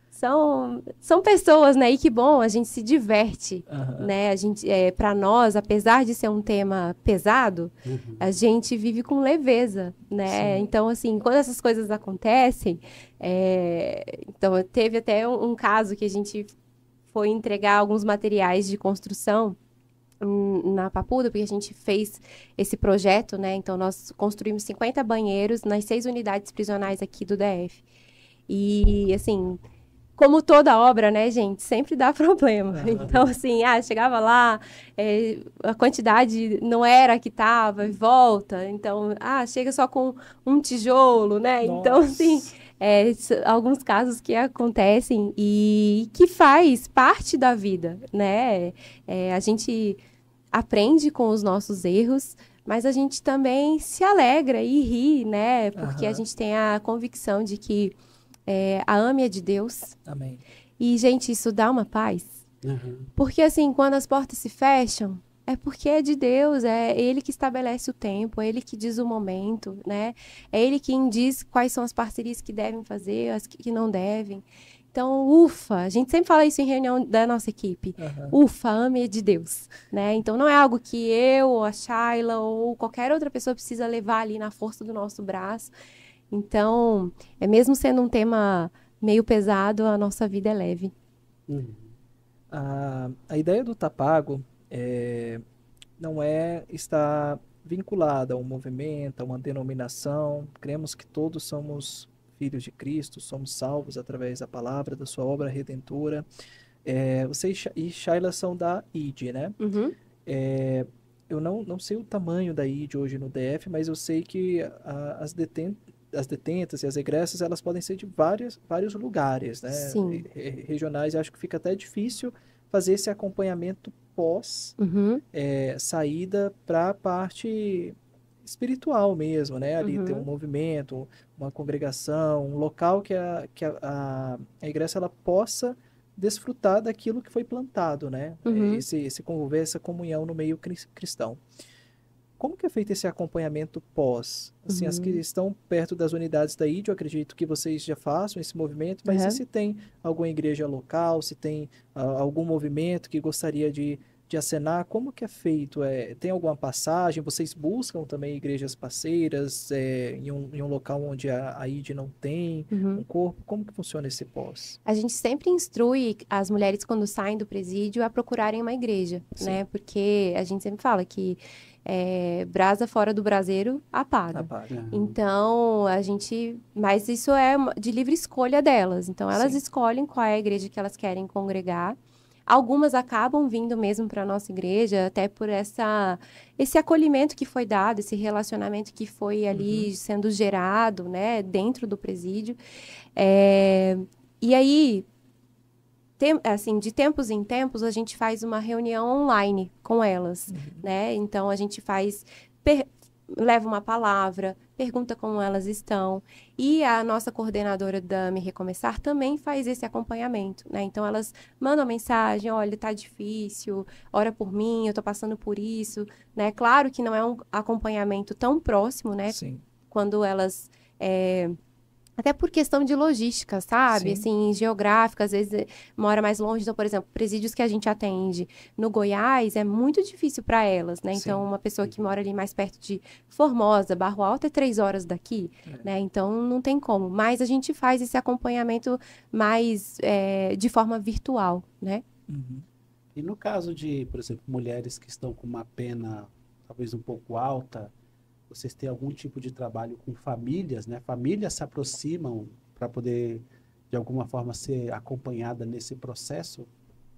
S3: São pessoas, né? E que bom, a gente se diverte,
S4: Aham.
S3: né? A gente, para nós, apesar de ser um tema pesado,
S1: Uhum.
S3: a gente vive com leveza, né?
S4: Sim.
S3: Então, assim, quando essas coisas acontecem, então teve até um caso que a gente foi entregar alguns materiais de construção na Papuda, porque a gente fez esse projeto, né? Então, nós construímos 50 banheiros nas 6 unidades prisionais aqui do DF. E, assim, como toda obra, né, gente, sempre dá problema.
S4: Aham.
S3: Então, assim, chegava lá, a quantidade não era a que estava, e volta. Então, chega só com um tijolo, né? Então,
S4: Nossa.
S3: assim, alguns casos que acontecem e que faz parte da vida, né? A gente aprende com os nossos erros, mas a gente também se alegra e ri, né? Porque a
S4: Aham.
S3: gente tem a convicção de que a AME é de Deus.
S4: Amém.
S3: E, gente, isso dá uma paz.
S1: Uhum.
S3: Porque, assim, quando as portas se fecham, é porque é de Deus, é Ele que estabelece o tempo, é Ele que diz o momento, né? É Ele quem diz quais são as parcerias que devem fazer, as que não devem. Então, ufa, a gente sempre fala isso em reunião da nossa equipe.
S4: Aham.
S3: Ufa, AME é de Deus, né? Então, não é algo que eu, ou a Shayla, ou qualquer outra pessoa precisa levar ali na força do nosso braço. Então, mesmo sendo um tema meio pesado, a nossa vida é leve.
S1: Uhum.
S4: A ideia do Tapago não é estar vinculada a um movimento, a uma denominação. Cremos que todos somos filhos de Cristo, somos salvos através da palavra, da sua obra redentora. Você e Shayla são da ID, né?
S3: Uhum.
S4: Eu não sei o tamanho da ID hoje no DF, mas eu sei que as detentas e as egressas, elas podem ser de vários lugares, né?
S3: Sim.
S4: Regionais, eu acho que fica até difícil fazer esse acompanhamento pós
S3: Uhum.
S4: saída para a parte espiritual mesmo, né? Ali ter um
S3: Uhum.
S4: movimento, uma congregação, um local que a igreja ela possa desfrutar daquilo que foi plantado, né?
S3: Uhum.
S4: Esse conviver, essa comunhão no meio cristão. como que é feito esse acompanhamento pós? Assim, as que estão perto das unidades da ID, eu acredito que vocês já façam esse movimento, mas e se tem alguma igreja local, se tem algum movimento que gostaria de acenar, como que é feito? Tem alguma passagem? Vocês buscam também igrejas parceiras em um local onde a ID não tem um corpo? Como que funciona esse pós?
S3: A gente sempre instrui as mulheres, quando saem do presídio, a procurarem uma igreja, né? Porque a gente sempre fala que brasa fora do braseiro apaga. Então, mas isso é de livre escolha delas. Então, elas escolhem qual é a igreja que elas querem congregar. Algumas acabam vindo mesmo para a nossa igreja, até por esse acolhimento que foi dado, esse relacionamento que foi ali sendo gerado, né, dentro do presídio. E aí, assim, de tempos em tempos, a gente faz uma reunião online com elas, né? Então, a gente leva uma palavra, pergunta como elas estão. E a nossa coordenadora da Me Recomeçar também faz esse acompanhamento, né? Então, elas mandam mensagem, olha, tá difícil, ora por mim, eu tô passando por isso, né? Claro que não é um acompanhamento tão próximo, né?
S4: Sim.
S3: Quando elas... Até por questão de logística, sabe? Assim, geográfica, às vezes mora mais longe. Então, por exemplo, presídios que a gente atende no Goiás é muito difícil para elas, né? Então, uma pessoa que mora ali mais perto de Formosa, Barro Alto, é 3 horas daqui, né? Então, não tem como. Mas a gente faz esse acompanhamento mais de forma virtual, né?
S1: E no caso de, por exemplo, mulheres que estão com uma pena talvez um pouco alta, vocês têm algum tipo de trabalho com famílias, né? Famílias se aproximam para poder, de alguma forma, ser acompanhada nesse processo,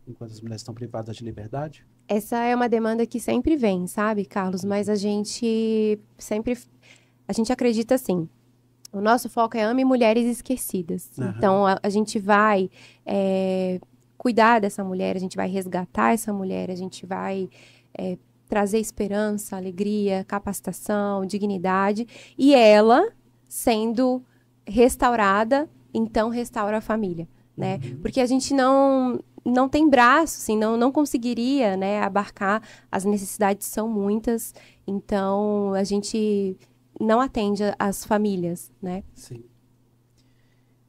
S1: enquanto as mulheres estão privadas de liberdade?
S3: Essa é uma demanda que sempre vem, sabe, Carlos? Mas a gente acredita assim, o nosso foco é Ame Mulheres Esquecidas. Então, a gente vai cuidar dessa mulher, a gente vai resgatar essa mulher, a gente vai trazer esperança, alegria, capacitação, dignidade. E ela, sendo restaurada, então restaura a família, né? Porque a gente não tem braço, assim, não conseguiria, né, abarcar. As necessidades são muitas. Então, a gente não atende as famílias, né?
S1: Sim.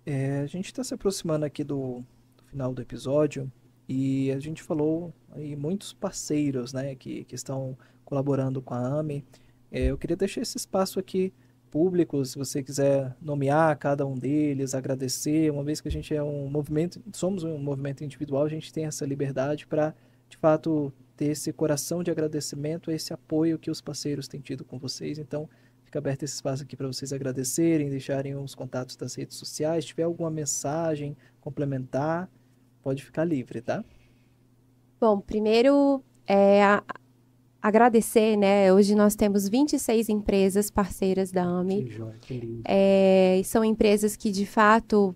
S4: A gente está se aproximando aqui do final do episódio. E a gente falou aí muitos parceiros, né, que estão colaborando com a AME. Eu queria deixar esse espaço aqui público, se você quiser nomear cada um deles, agradecer, uma vez que a gente é um movimento, somos um movimento individual, a gente tem essa liberdade para, de fato, ter esse coração de agradecimento, esse apoio que os parceiros têm tido com vocês. Então, fica aberto esse espaço aqui para vocês agradecerem, deixarem os contatos das redes sociais, se tiver alguma mensagem complementar, pode ficar livre, tá?
S3: Bom, primeiro, agradecer, né? Hoje nós temos 26 empresas parceiras da AME.
S1: Que joia, que lindo.
S3: São empresas que, de fato,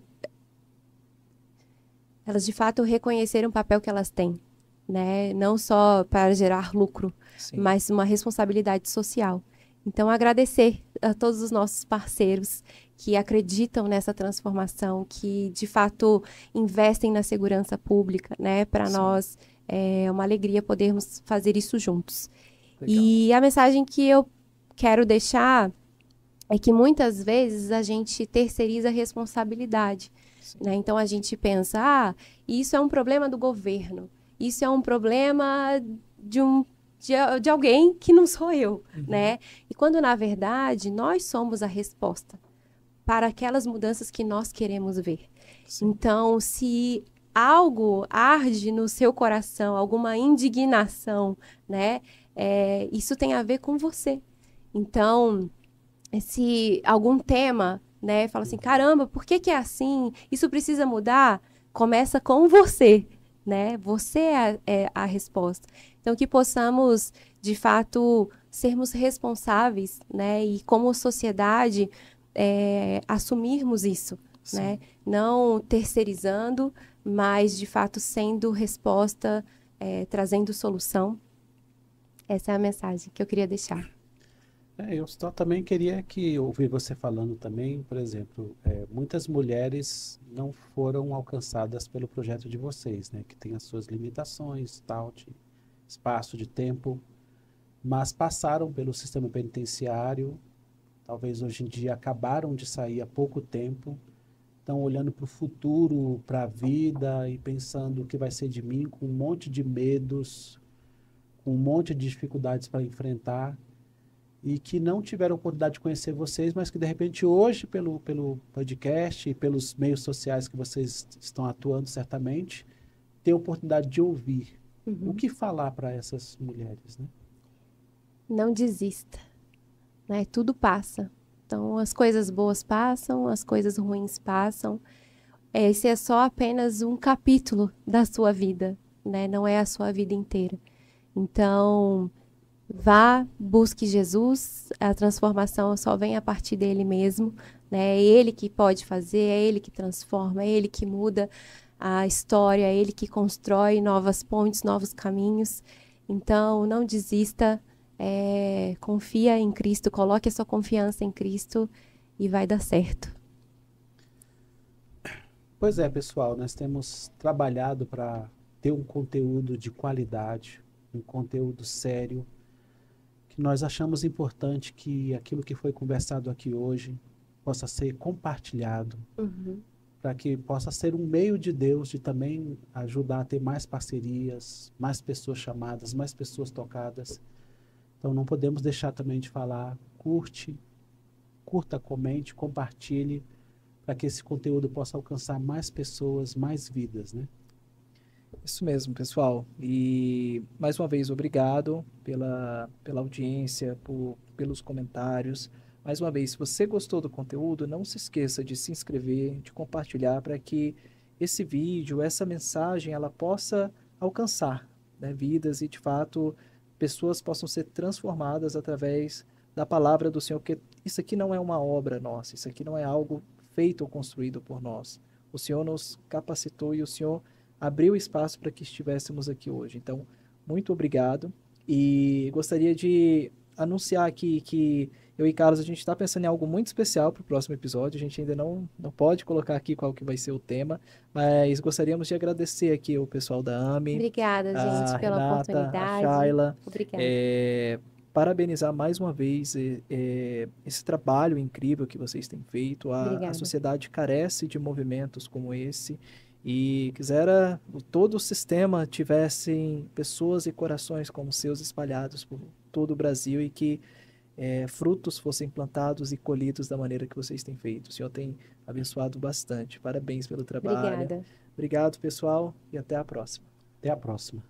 S3: elas de fato reconheceram o papel que elas têm, né? Não só para gerar lucro, mas uma responsabilidade social. Então, agradecer a todos os nossos parceiros que acreditam nessa transformação, que, de fato, investem na segurança pública, né? Para nós é uma alegria podermos fazer isso juntos. Legal. E a mensagem que eu quero deixar é que, muitas vezes, a gente terceiriza a responsabilidade, né? Então, a gente pensa, isso é um problema do governo, isso é um problema de alguém que não sou eu, né? E quando, na verdade, nós somos a resposta para aquelas mudanças que nós queremos ver. Então, se algo arde no seu coração, alguma indignação, né? Isso tem a ver com você. Então, se algum tema, né, fala assim, caramba, por que é assim? Isso precisa mudar? Começa com você, né? Você é a resposta. Então, que possamos, de fato, sermos responsáveis, né? E como sociedade, assumirmos isso, né? Não terceirizando, mas, de fato, sendo resposta, trazendo solução. Essa é a mensagem que eu queria deixar.
S1: Eu só também queria ouvir você falando também, por exemplo, muitas mulheres não foram alcançadas pelo projeto de vocês, né? Que tem as suas limitações, tal, de espaço, de tempo. mas passaram pelo sistema penitenciário, talvez hoje em dia acabaram de sair há pouco tempo, estão olhando para o futuro, para a vida e pensando o que vai ser de mim, com um monte de medos, com um monte de dificuldades para enfrentar, e que não tiveram oportunidade de conhecer vocês, mas que de repente hoje, pelo podcast e pelos meios sociais que vocês estão atuando certamente, têm a oportunidade de ouvir. O que falar para essas mulheres, né?
S3: Não desista, né? Tudo passa. Então, as coisas boas passam, as coisas ruins passam. Esse é só apenas um capítulo da sua vida, né? Não é a sua vida inteira. Então, vá, busque Jesus, a transformação só vem a partir dele mesmo, né? É ele que pode fazer, é ele que transforma, é ele que muda a história, é ele que constrói novas pontes, novos caminhos. Então, não desista, confia em Cristo, coloque a sua confiança em Cristo e vai dar certo.
S1: Pois é, pessoal, nós temos trabalhado para ter um conteúdo de qualidade, um conteúdo sério, que nós achamos importante que aquilo que foi conversado aqui hoje possa ser compartilhado, para que possa ser um meio de Deus de também ajudar a ter mais parcerias, mais pessoas chamadas, mais pessoas tocadas. Então não podemos deixar também de falar, curta, comente, compartilhe, para que esse conteúdo possa alcançar mais pessoas, mais vidas, né?
S4: Isso mesmo, pessoal. E mais uma vez, obrigado pela audiência, pelos comentários. Mais uma vez, se você gostou do conteúdo, não se esqueça de se inscrever, de compartilhar para que esse vídeo, essa mensagem, ela possa alcançar, né, vidas e, de fato, pessoas possam ser transformadas através da palavra do Senhor, porque isso aqui não é uma obra nossa, isso aqui não é algo feito ou construído por nós. O Senhor nos capacitou e o Senhor abriu espaço para que estivéssemos aqui hoje. Então, muito obrigado. E gostaria de anunciar aqui que eu e Carlos, a gente está pensando em algo muito especial para o próximo episódio. A gente ainda não pode colocar aqui qual que vai ser o tema, mas gostaríamos de agradecer aqui o pessoal da AME.
S3: Obrigada, gente,
S4: a
S3: pela
S4: Renata,
S3: oportunidade.
S4: a Shayla.
S3: Obrigada.
S4: Parabenizar mais uma vez esse trabalho incrível que vocês têm feito. A sociedade carece de movimentos como esse. E quisera todo o sistema tivessem pessoas e corações como os seus espalhados por todo o Brasil e que frutos fossem plantados e colhidos da maneira que vocês têm feito. O Senhor tem abençoado bastante. Parabéns pelo trabalho.
S3: Obrigada.
S4: Obrigado, pessoal, e até a próxima.
S1: Até a próxima.